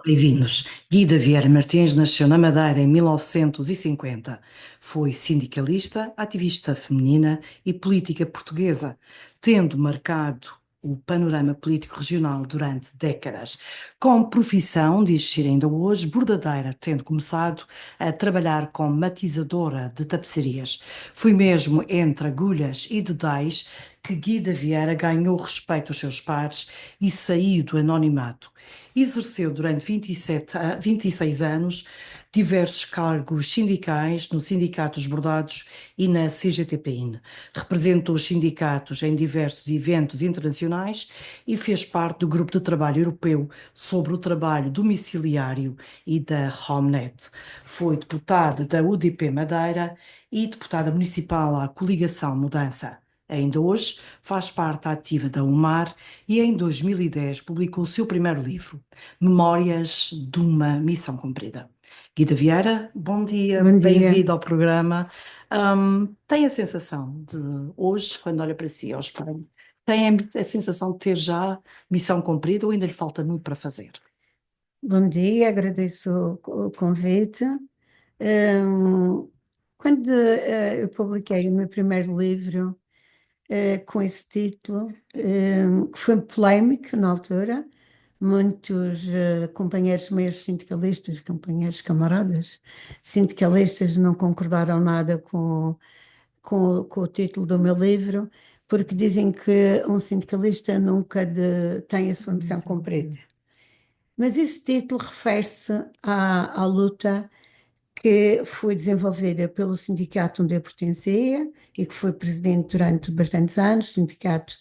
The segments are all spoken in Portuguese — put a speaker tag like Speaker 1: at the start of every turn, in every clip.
Speaker 1: Bem-vindos. Guida Vieira Martins nasceu na Madeira em 1950. Foi sindicalista, ativista feminina e política portuguesa, tendo marcado o panorama político regional durante décadas. Com profissão, diz-se ainda hoje, bordadeira, tendo começado a trabalhar como matizadora de tapeçarias. Foi mesmo entre agulhas e dedais que Guida Vieira ganhou o respeito dos seus pares e saiu do anonimato. Exerceu durante 26 anos diversos cargos sindicais no Sindicato dos Bordados e na CGTPIN. Representou os sindicatos em diversos eventos internacionais e fez parte do Grupo de Trabalho Europeu sobre o Trabalho Domiciliário e da HomeNet. Foi deputada da UDP Madeira e deputada municipal à Coligação Mudança. Ainda hoje faz parte ativa da UMAR e em 2010 publicou o seu primeiro livro, Memórias de uma Missão Cumprida. Guida Vieira, bom dia,
Speaker 2: Bom dia.
Speaker 1: bem-vindo ao programa. Tem a sensação de, hoje, quando olha para si ao espelho, tem a sensação de ter já missão cumprida ou ainda lhe falta muito para fazer?
Speaker 2: Bom dia, agradeço o convite. Hum, Quando eu publiquei o meu primeiro livro com esse título, que foi polémico na altura, muitos companheiros meus sindicalistas, companheiros camaradas sindicalistas não concordaram nada com o título do meu livro, porque dizem que um sindicalista nunca tem a sua missão cumprida. Mas esse título refere-se à luta que foi desenvolvida pelo sindicato onde eu pertencia e que foi presidente durante bastantes anos, Sindicato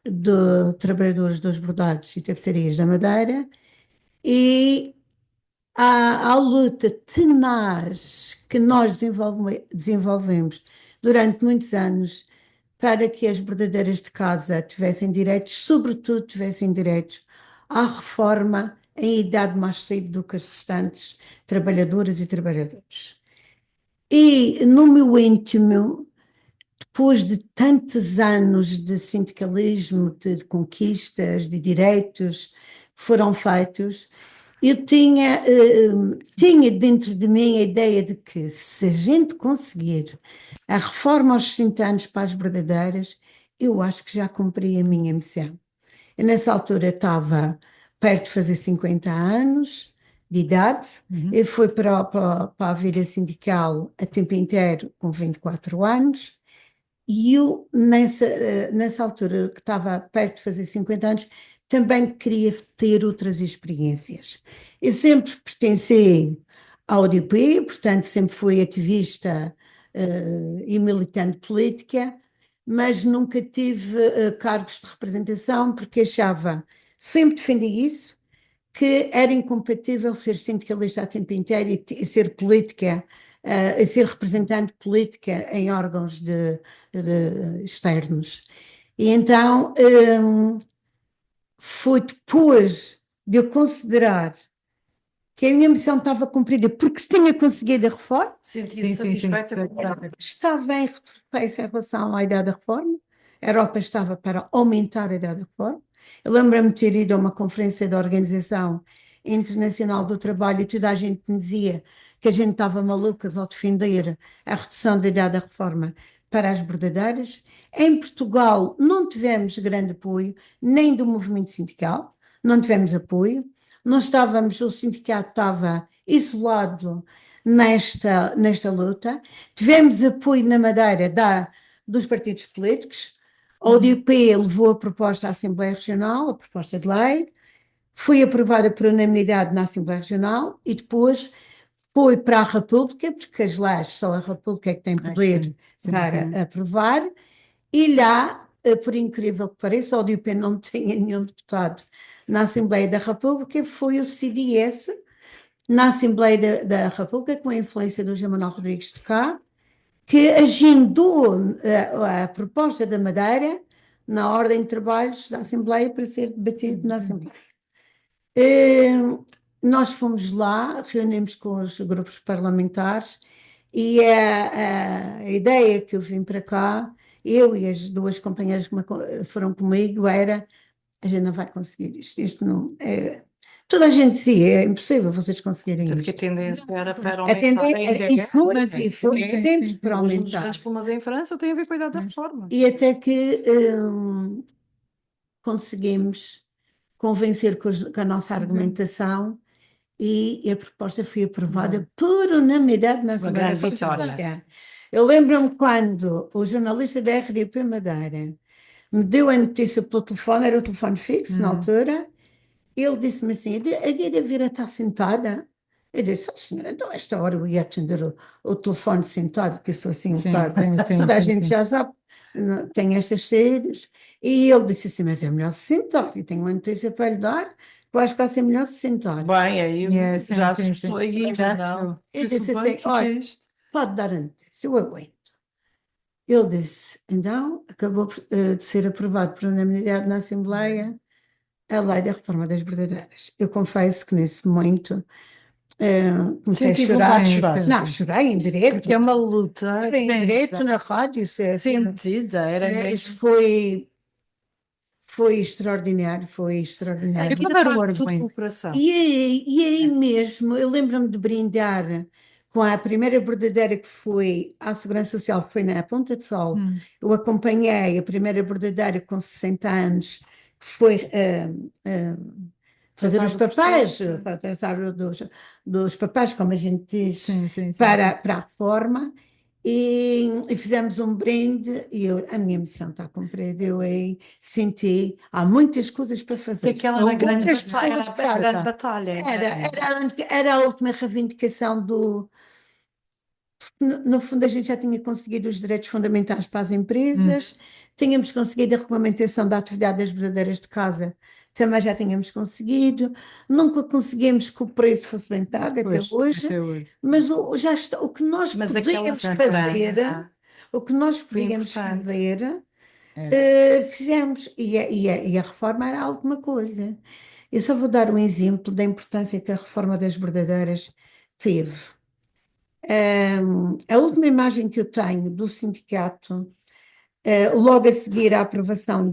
Speaker 2: de Trabalhadores dos Bordados e Tapeçarias da Madeira, e à luta tenaz que nós desenvolvemos durante muitos anos para que as bordadeiras de casa tivessem direitos, sobretudo tivessem direitos à reforma em idade mais cedo do que as restantes trabalhadoras e trabalhadores. E no meu íntimo, depois de tantos anos de sindicalismo, de conquistas, de direitos que foram feitos, eu tinha dentro de mim a ideia de que se a gente conseguir a reforma aos 60 anos para as verdadeiras, eu acho que já cumpri a minha missão. Eu nessa altura estava perto de fazer 50 anos de idade, eu fui para a vida sindical a tempo inteiro com 24 anos, e eu, nessa altura, que estava perto de fazer 50 anos, também queria ter outras experiências. Eu sempre pertenci ao UDP, portanto, sempre fui ativista, e militante política, mas nunca tive cargos de representação, porque achava, sempre defendi isso, que era incompatível ser sindicalista a tempo inteiro e ser política, a ser representante política em órgãos externos. E então foi depois de eu considerar que a minha missão estava cumprida porque se tinha conseguido a reforma,
Speaker 1: Senti-se satisfeita com o
Speaker 2: estava em retrocesso em relação à idade da reforma, a Europa estava para aumentar a idade da reforma. Eu lembro-me de ter ido a uma conferência da Organização Internacional do Trabalho e toda a gente me dizia que a gente estava malucas ao defender a redução da idade da reforma para as bordadeiras. Em Portugal não tivemos grande apoio, nem do movimento sindical, não tivemos apoio. Não estávamos, o sindicato estava isolado nesta luta. Tivemos apoio na Madeira dos partidos políticos. A ODP levou a proposta à Assembleia Regional, a proposta de lei, foi aprovada por unanimidade na Assembleia Regional e depois foi para a República, porque as leis só a República é que tem poder para aprovar, e lá, por incrível que pareça, a ODP não tinha nenhum deputado na Assembleia da República, foi o CDS na Assembleia da República, com a influência do João Manuel Rodrigues de Cá, que agendou a proposta da Madeira na ordem de trabalhos da Assembleia para ser debatido na Assembleia. Nós fomos lá, reunimos com os grupos parlamentares e a ideia que eu vim para cá, eu e as duas companheiras que foram comigo, era: a gente não vai conseguir isto não é, Toda a gente dizia, é impossível vocês conseguirem
Speaker 1: Até porque a
Speaker 2: isto.
Speaker 1: tendência era para
Speaker 2: A
Speaker 1: aumentar
Speaker 2: tendência,
Speaker 1: ainda.
Speaker 2: e foi
Speaker 3: Sim,
Speaker 2: sempre
Speaker 3: sim,
Speaker 2: para
Speaker 1: Os números
Speaker 2: aumentar.
Speaker 1: das plumas em França têm a ver com a idade da reforma.
Speaker 2: E até que conseguimos convencer com a nossa argumentação e a proposta foi aprovada por unanimidade na
Speaker 1: Foi uma
Speaker 2: Assembleia
Speaker 1: grande
Speaker 2: da
Speaker 1: vitória.
Speaker 2: República. Eu lembro-me quando o jornalista da RDP Madeira me deu a notícia pelo telefone, era o telefone fixo na altura, ele disse-me assim, a Guida Vieira está sentada? Eu disse, oh senhora, então a esta hora eu ia atender o telefone sentado, que eu sou assim um bocado, toda a gente já sabe, tem estas saídas. E ele disse assim, mas é melhor se sentar, eu tenho uma notícia para lhe dar, que eu acho que vai ser melhor se sentar.
Speaker 1: Bem, aí já assustou aí,
Speaker 2: Já
Speaker 1: não.
Speaker 2: Eu disse
Speaker 1: Pensou, bem,
Speaker 2: assim,
Speaker 1: que é
Speaker 2: olha,
Speaker 1: isto?
Speaker 2: pode dar a notícia, eu aguento. Ele disse, então, acabou de ser aprovado por unanimidade na Assembleia a lei da reforma das bordadeiras. Eu confesso que nesse momento comecei a
Speaker 1: Senti
Speaker 2: chorar.
Speaker 1: vontade de chorar.
Speaker 2: Não, chorei em direto.
Speaker 1: Porque é uma luta
Speaker 2: Chorei em direto na rádio.
Speaker 1: sentida. Era
Speaker 2: Isso foi extraordinário, foi extraordinário.
Speaker 1: Aquilo
Speaker 3: dar o
Speaker 1: faz tudo
Speaker 3: argumento.
Speaker 1: pelo coração.
Speaker 2: E aí mesmo, eu lembro-me de brindar com a primeira bordadeira que foi à Segurança Social, que foi na Ponta de Sol. Eu acompanhei a primeira bordadeira com 60 anos, que foi fazer
Speaker 1: Tratar
Speaker 2: os
Speaker 1: do
Speaker 2: papéis,
Speaker 1: processo.
Speaker 2: para tratar dos papéis, como a gente diz,
Speaker 3: Sim.
Speaker 2: para a reforma. E fizemos um brinde e a minha missão está cumprida. Eu aí senti, há muitas coisas para fazer.
Speaker 1: Porque aquela era a grande
Speaker 2: Outras
Speaker 1: batalha. Era
Speaker 2: pessoas
Speaker 1: a grande batalha.
Speaker 2: era a última reivindicação do. No fundo, a gente já tinha conseguido os direitos fundamentais para as empresas, tínhamos conseguido a regulamentação da atividade das bordadeiras de casa, também já tínhamos conseguido, nunca conseguimos que o preço fosse bem pago até hoje, mas já está, o que nós
Speaker 1: Mas aquela
Speaker 2: podíamos
Speaker 1: esperança
Speaker 2: fazer, o que nós
Speaker 1: foi
Speaker 2: podíamos
Speaker 1: importante.
Speaker 2: fazer, fizemos, e a reforma era alguma coisa. Eu só vou dar um exemplo da importância que a reforma das bordadeiras teve. A última imagem que eu tenho do sindicato, logo a seguir à aprovação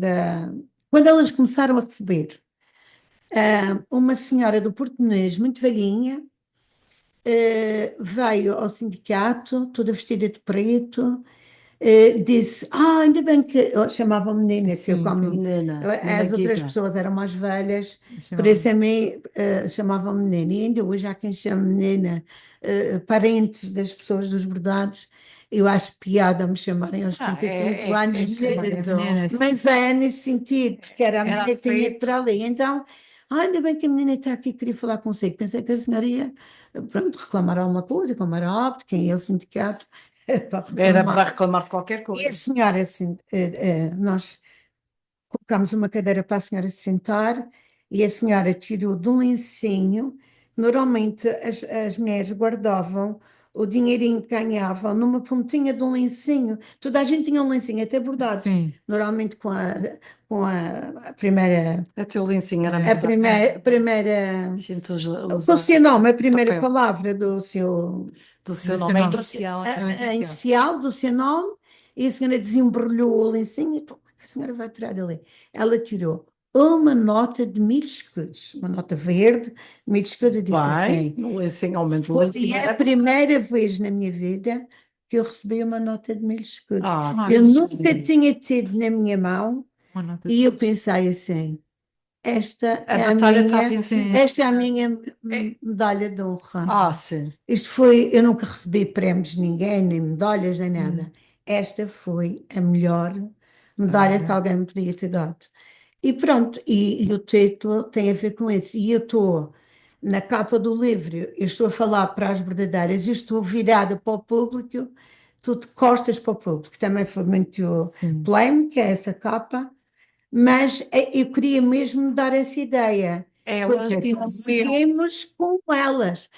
Speaker 2: quando elas começaram a receber, uma senhora do Português, muito velhinha, veio ao sindicato, toda vestida de preto, disse, ainda bem que... Chamavam menina, que eu como...
Speaker 1: Menina,
Speaker 2: As outras
Speaker 1: Guida.
Speaker 2: pessoas eram mais velhas, por isso a mim chamavam menina. E ainda hoje há quem chame menina, parentes das pessoas dos bordados. Eu acho piada me chamarem aos 35 anos menina. Mas é nesse sentido, porque era a menina que tinha ido para ali. Então, ainda bem que a menina está aqui, queria falar consigo. Pensei que a senhora ia, pronto, reclamar alguma coisa, como era óbvio, quem ia ao sindicato
Speaker 1: Era para reclamar de qualquer
Speaker 2: e a
Speaker 1: coisa.
Speaker 2: senhora, assim, nós colocámos uma cadeira para a senhora se sentar e a senhora tirou de um lencinho. Normalmente as mulheres guardavam o dinheirinho que ganhavam numa pontinha de um lencinho. Toda a gente tinha um lencinho, até bordado. Normalmente com a primeira.
Speaker 1: Até o lencinho era
Speaker 2: A primeira.
Speaker 1: Sinto
Speaker 2: O seu nome, a primeira palavra do seu.
Speaker 1: do seu nome é inicial.
Speaker 2: A inicial do seu nome, e a senhora desembrulhou o lencinho, então, o que a senhora vai tirar dali? Ela tirou uma nota de 1000 escudos, uma nota verde, 1000 escudos, e disse assim,
Speaker 1: No lencinho, aumento do
Speaker 2: foi
Speaker 1: lencinho.
Speaker 2: a primeira vez na minha vida que eu recebi uma nota de 1000 escudos.
Speaker 1: que
Speaker 2: Eu nunca
Speaker 1: giro.
Speaker 2: tinha tido na minha mão, e eu pensei assim, esta
Speaker 1: A
Speaker 2: é a
Speaker 1: batalha está
Speaker 2: minha,
Speaker 1: vencida.
Speaker 2: esta é a minha medalha de honra.
Speaker 1: Sim.
Speaker 2: Isto foi, eu nunca recebi prémios de ninguém, nem medalhas, nem nada. Esta foi a melhor medalha que alguém me podia ter dado. E pronto, e o título tem a ver com isso. E eu estou na capa do livro, eu estou a falar para as verdadeiras, eu estou virada para o público, tu de costas para o público. Também foi muito polémica essa capa, mas eu queria mesmo dar essa ideia.
Speaker 1: Elas
Speaker 2: Conseguimos com elas.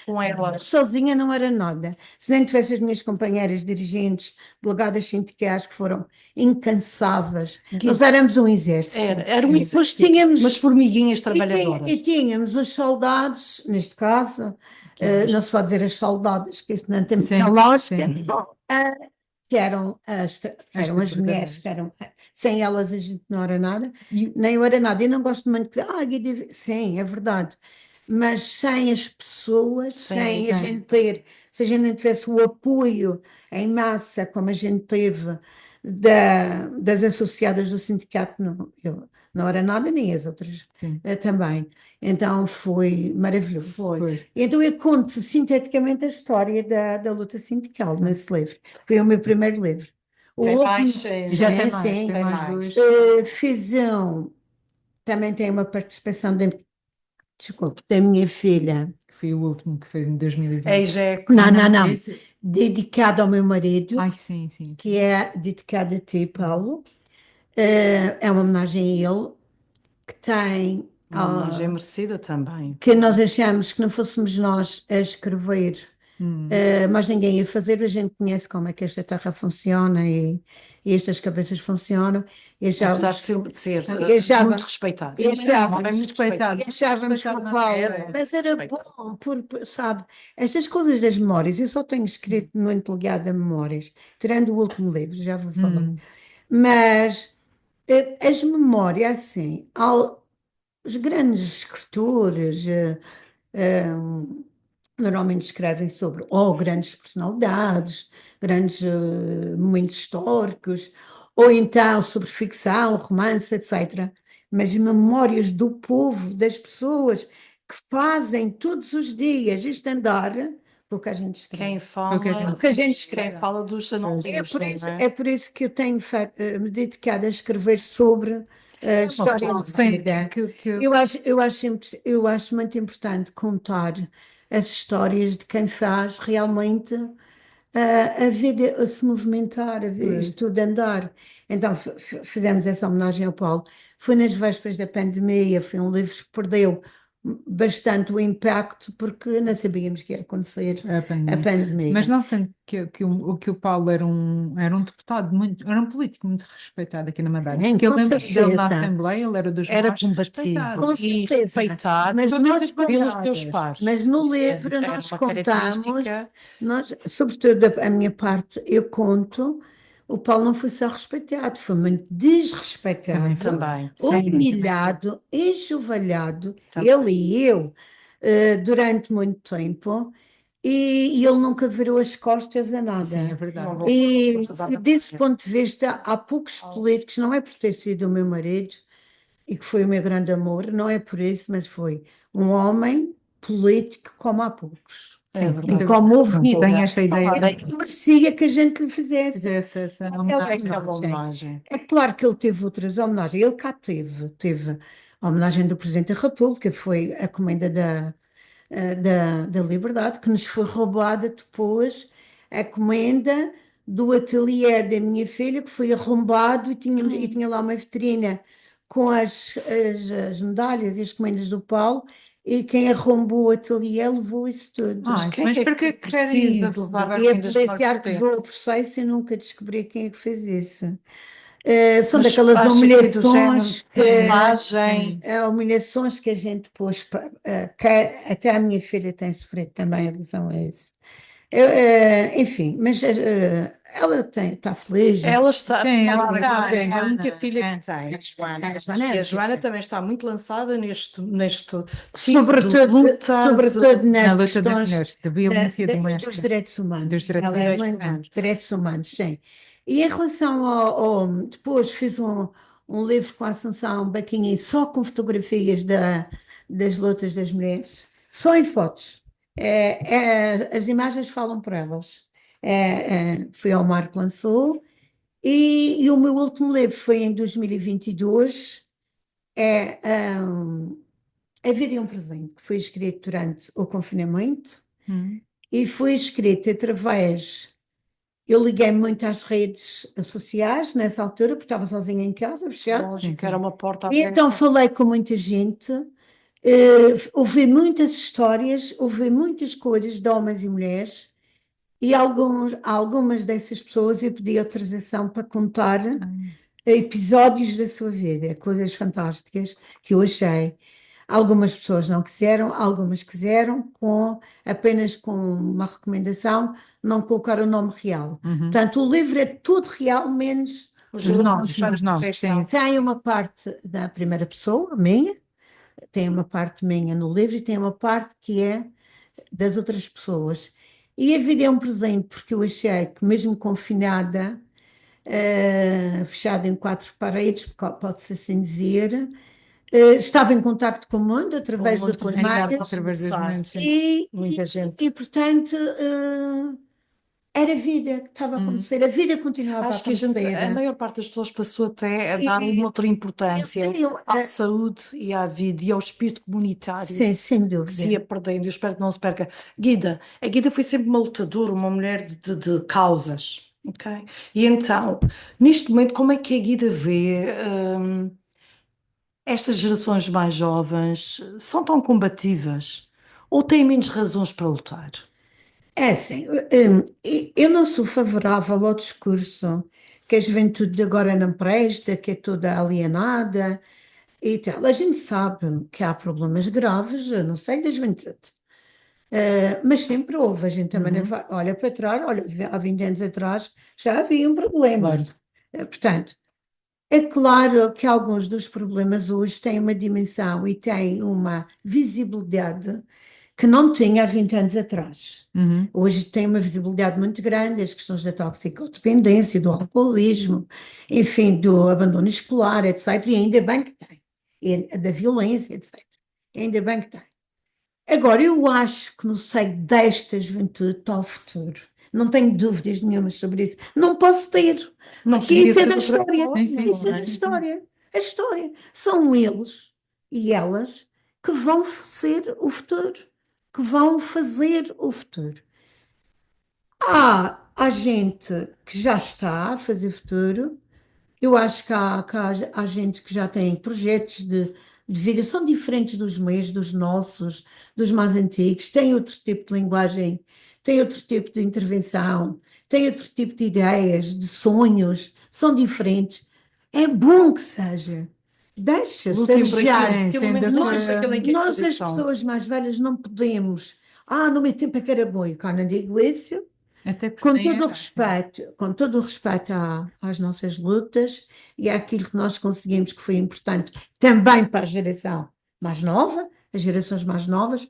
Speaker 2: Sozinha não era nada. Se nem tivesse as minhas companheiras dirigentes, delegadas sindicais, que foram incansáveis, nós éramos um exército.
Speaker 1: Era um exército,
Speaker 2: tínhamos,
Speaker 1: umas formiguinhas trabalhadoras.
Speaker 2: E tínhamos os soldados, neste caso, não se pode dizer as soldadas, que isso não tem muita lógica, que eram as mulheres, que eram, sem elas a gente não era nada, nem eu era nada. Eu não gosto muito de dizer, sim, é verdade. mas sem as pessoas, sem a
Speaker 1: Sim.
Speaker 2: gente ter, se a gente não tivesse o apoio em massa, como a gente teve das associadas do sindicato, não, eu, não era nada, nem as outras
Speaker 3: Sim.
Speaker 2: também. Então foi maravilhoso.
Speaker 1: Foi.
Speaker 3: Pois.
Speaker 2: Então eu conto sinteticamente a história da luta sindical nesse livro. Foi o meu primeiro livro. O
Speaker 1: Tem
Speaker 2: último,
Speaker 1: mais?
Speaker 3: Já tem
Speaker 2: sim,
Speaker 3: mais,
Speaker 2: sim.
Speaker 3: tem mais dois.
Speaker 2: Fiz também tem uma participação desculpe, da minha filha,
Speaker 3: Que foi o último que fez em 2020.
Speaker 1: Aí já é
Speaker 2: não,
Speaker 3: Esse-
Speaker 2: dedicado ao meu marido,
Speaker 3: Ai, sim, sim.
Speaker 2: que é dedicado a ti, Paulo. É uma homenagem a ele, que tem,
Speaker 1: uma homenagem merecida também.
Speaker 2: que nós achamos que não fôssemos nós a escrever, mas ninguém ia fazer. A gente conhece como é que esta terra funciona e estas cabeças funcionam. E
Speaker 1: Apesar
Speaker 2: achávamos,
Speaker 1: de ser
Speaker 2: e achava-
Speaker 1: muito respeitado.
Speaker 2: e achava-
Speaker 1: Um homem muito respeitado.
Speaker 2: e achávamos que o
Speaker 3: Respeitado,
Speaker 2: Paulo,
Speaker 1: era
Speaker 2: mas era
Speaker 1: respeitado.
Speaker 2: bom, sabe, estas coisas das memórias, eu só tenho escrito muito ligado a memórias, tirando o último livro, já vou falar. Mas as memórias, assim, os grandes escritores normalmente escrevem sobre ou grandes personalidades, grandes momentos históricos, ou então sobre ficção, romance, etc. Mas memórias do povo, das pessoas que fazem todos os dias este andar, pouca gente escreve.
Speaker 1: Quem fala,
Speaker 2: Pouca gente escreve.
Speaker 1: quem fala dos anónimos, não é?
Speaker 2: É por isso que eu tenho me dedicado a escrever sobre a história da vida. Eu acho muito importante contar as histórias de quem faz realmente a vida a se movimentar, isto tudo andar. Então fizemos essa homenagem ao Paulo. Foi nas vésperas da pandemia, foi um livro que perdeu bastante o impacto porque não sabíamos que ia acontecer
Speaker 3: A pandemia.
Speaker 2: a pandemia.
Speaker 3: Mas não sendo que o Paulo era um deputado muito, era um político muito respeitado aqui na Madeira.
Speaker 2: Sim,
Speaker 3: Que eu
Speaker 2: com
Speaker 3: lembro dele na
Speaker 2: certeza.
Speaker 3: Assembleia, ele era dos
Speaker 1: Era
Speaker 3: mais
Speaker 1: combativo
Speaker 3: respeitados.
Speaker 2: Com
Speaker 1: e
Speaker 2: certeza.
Speaker 1: respeitado
Speaker 2: Mas nós
Speaker 1: pelos seus
Speaker 3: contamos.
Speaker 1: pares.
Speaker 2: Mas no
Speaker 1: Isso
Speaker 2: livro
Speaker 1: era
Speaker 2: nós
Speaker 1: uma
Speaker 2: contamos,
Speaker 1: característica.
Speaker 2: sobretudo a minha parte, eu conto, o Paulo não foi só respeitado, foi muito desrespeitado,
Speaker 1: Também.
Speaker 2: humilhado, enxovalhado,
Speaker 1: Também.
Speaker 2: ele e eu, durante muito tempo, e ele nunca virou as costas a nada.
Speaker 3: Sim, é verdade.
Speaker 1: Não vou-
Speaker 2: E
Speaker 1: Exatamente.
Speaker 2: desse ponto de vista, há poucos políticos, não é por ter sido o meu marido e que foi o meu grande amor, não é por isso, mas foi um homem político como há poucos.
Speaker 1: É verdade.
Speaker 2: E como houve
Speaker 3: Tem esta ideia
Speaker 2: ele merecia que a gente lhe fizesse
Speaker 3: essa
Speaker 2: aquela
Speaker 1: Aquela
Speaker 2: homenagem.
Speaker 1: homenagem.
Speaker 2: É claro que ele teve outras homenagens, ele cá teve a homenagem do Presidente da República, foi a comenda da Liberdade, que nos foi roubada depois, a comenda do ateliê da minha filha, que foi arrombado e tinha lá uma vitrina com as medalhas e as comendas do Paulo, e quem arrombou o ateliê levou isso tudo.
Speaker 3: Mas para que querem
Speaker 1: precisa de
Speaker 3: isso?
Speaker 1: levar
Speaker 2: E a
Speaker 1: rendas
Speaker 2: polícia
Speaker 1: para poder?
Speaker 2: arquivou o processo e nunca descobri quem é que fez isso. São
Speaker 1: Mas
Speaker 2: daquelas
Speaker 1: acha que do
Speaker 2: humilhações
Speaker 1: género, imagem,
Speaker 2: humilhações que a gente pôs, que até a minha filha tem sofrido também em relação a isso. Enfim, mas ela está feliz.
Speaker 1: ela está,
Speaker 3: Sim,
Speaker 1: falar
Speaker 3: ela
Speaker 1: agora,
Speaker 3: tem,
Speaker 1: é a única
Speaker 3: Ana,
Speaker 1: filha
Speaker 3: é.
Speaker 1: que tem, a Joana.
Speaker 2: A Joana
Speaker 1: E
Speaker 2: é
Speaker 1: a Joana
Speaker 2: muito
Speaker 1: também está muito lançada neste tipo de
Speaker 2: sobretudo
Speaker 3: Na
Speaker 2: nas
Speaker 3: luta das
Speaker 2: questões
Speaker 3: mulheres, da violência
Speaker 2: dos
Speaker 3: doméstica.
Speaker 2: direitos humanos.
Speaker 3: Dos direitos
Speaker 2: Ela é
Speaker 1: humanos.
Speaker 2: muito direitos humanos, sim. E em relação depois fiz um livro com a Assunção Baquinha só com fotografias das lutas das mulheres, só em fotos. As imagens falam por elas. Foi ao Mar que lançou. E o meu último livro foi em 2022, A Vida e um Presente, que foi escrito durante o confinamento e foi escrito através. Eu liguei muito às redes sociais nessa altura, porque estava sozinha em casa, fechado.
Speaker 1: Lógico, que era uma porta
Speaker 2: E
Speaker 1: aberta.
Speaker 2: então falei com muita gente, ouvi muitas histórias, ouvi muitas coisas de homens e mulheres, e algumas dessas pessoas eu pedi autorização para contar episódios da sua vida, coisas fantásticas que eu achei. Algumas pessoas não quiseram, algumas quiseram, apenas com uma recomendação, não colocar o nome real. Portanto, o livro é tudo real, menos
Speaker 3: Os nomes, sim.
Speaker 2: tem uma parte da primeira pessoa, minha, tem uma parte minha no livro e tem uma parte que é das outras pessoas. E a vida é um presente, porque eu achei que mesmo confinada, fechada em quatro paredes, pode-se assim dizer, estava em contacto com o mundo
Speaker 1: O
Speaker 2: através de
Speaker 1: mundo
Speaker 2: outros
Speaker 1: convidado
Speaker 2: meios
Speaker 3: através dos
Speaker 1: começar.
Speaker 3: momentos, sim.
Speaker 1: Muita gente.
Speaker 2: e, portanto, era a vida que estava a
Speaker 3: Uhum.
Speaker 2: acontecer, a vida continuava a
Speaker 1: Acho que a
Speaker 2: acontecer.
Speaker 1: maior parte das pessoas passou até a dar
Speaker 2: E
Speaker 1: outra importância
Speaker 2: eu tenho,
Speaker 1: à saúde e à vida e ao espírito comunitário
Speaker 2: sim, sem
Speaker 1: que se ia
Speaker 2: dúvida.
Speaker 1: perdendo. Eu espero que não se perca. A Guida foi sempre uma lutadora, uma mulher de causas, ok? E então, neste momento, como é que a Guida vê, estas gerações mais jovens são tão combativas ou têm menos razões para lutar?
Speaker 2: É assim, eu não sou favorável ao discurso que a juventude de agora não presta, que é toda alienada e tal. A gente sabe que há problemas graves, eu não sei, da juventude. Mas sempre houve, a gente também não
Speaker 1: Uhum,
Speaker 2: olha para trás, olha, há 20 anos atrás já havia um problema.
Speaker 1: claro.
Speaker 2: Portanto, é claro que alguns dos problemas hoje têm uma dimensão e têm uma visibilidade que não tinha há 20 anos atrás.
Speaker 3: Uhum.
Speaker 2: Hoje tem uma visibilidade muito grande as questões da toxicodependência, do alcoolismo, enfim, do abandono escolar, etc. E ainda bem que tem. E da violência, etc. E ainda bem que tem. Agora, eu acho que no seio desta juventude está o futuro. Não tenho dúvidas nenhumas sobre isso. Não posso ter,
Speaker 1: Não
Speaker 2: porque
Speaker 1: poderia
Speaker 2: isso é
Speaker 1: ser
Speaker 2: da
Speaker 1: de outra
Speaker 2: história.
Speaker 3: Sim,
Speaker 1: forma,
Speaker 3: sim,
Speaker 2: Isso
Speaker 1: não
Speaker 2: é
Speaker 1: é?
Speaker 2: da história. A história. São eles e elas que vão ser o futuro, que vão fazer o futuro. Há gente que já está a fazer futuro. Eu acho que há gente que já tem projetos de vida, são diferentes dos meus, dos nossos, dos mais antigos, têm outro tipo de linguagem, têm outro tipo de intervenção, têm outro tipo de ideias, de sonhos, são diferentes. É bom que seja. Deixa-se
Speaker 1: Lutem por aquilo,
Speaker 2: arranjar.
Speaker 3: Sim,
Speaker 1: pelo
Speaker 3: sim,
Speaker 1: menos lutem por aquilo em que
Speaker 2: Nós, as
Speaker 1: acreditam.
Speaker 2: pessoas mais velhas, não podemos. No meu tempo é que era bom, e cá não digo isso,
Speaker 3: até porque nem é fácil.
Speaker 2: com todo o respeito às nossas lutas e àquilo que nós conseguimos que foi importante também para a geração mais nova, as gerações mais novas,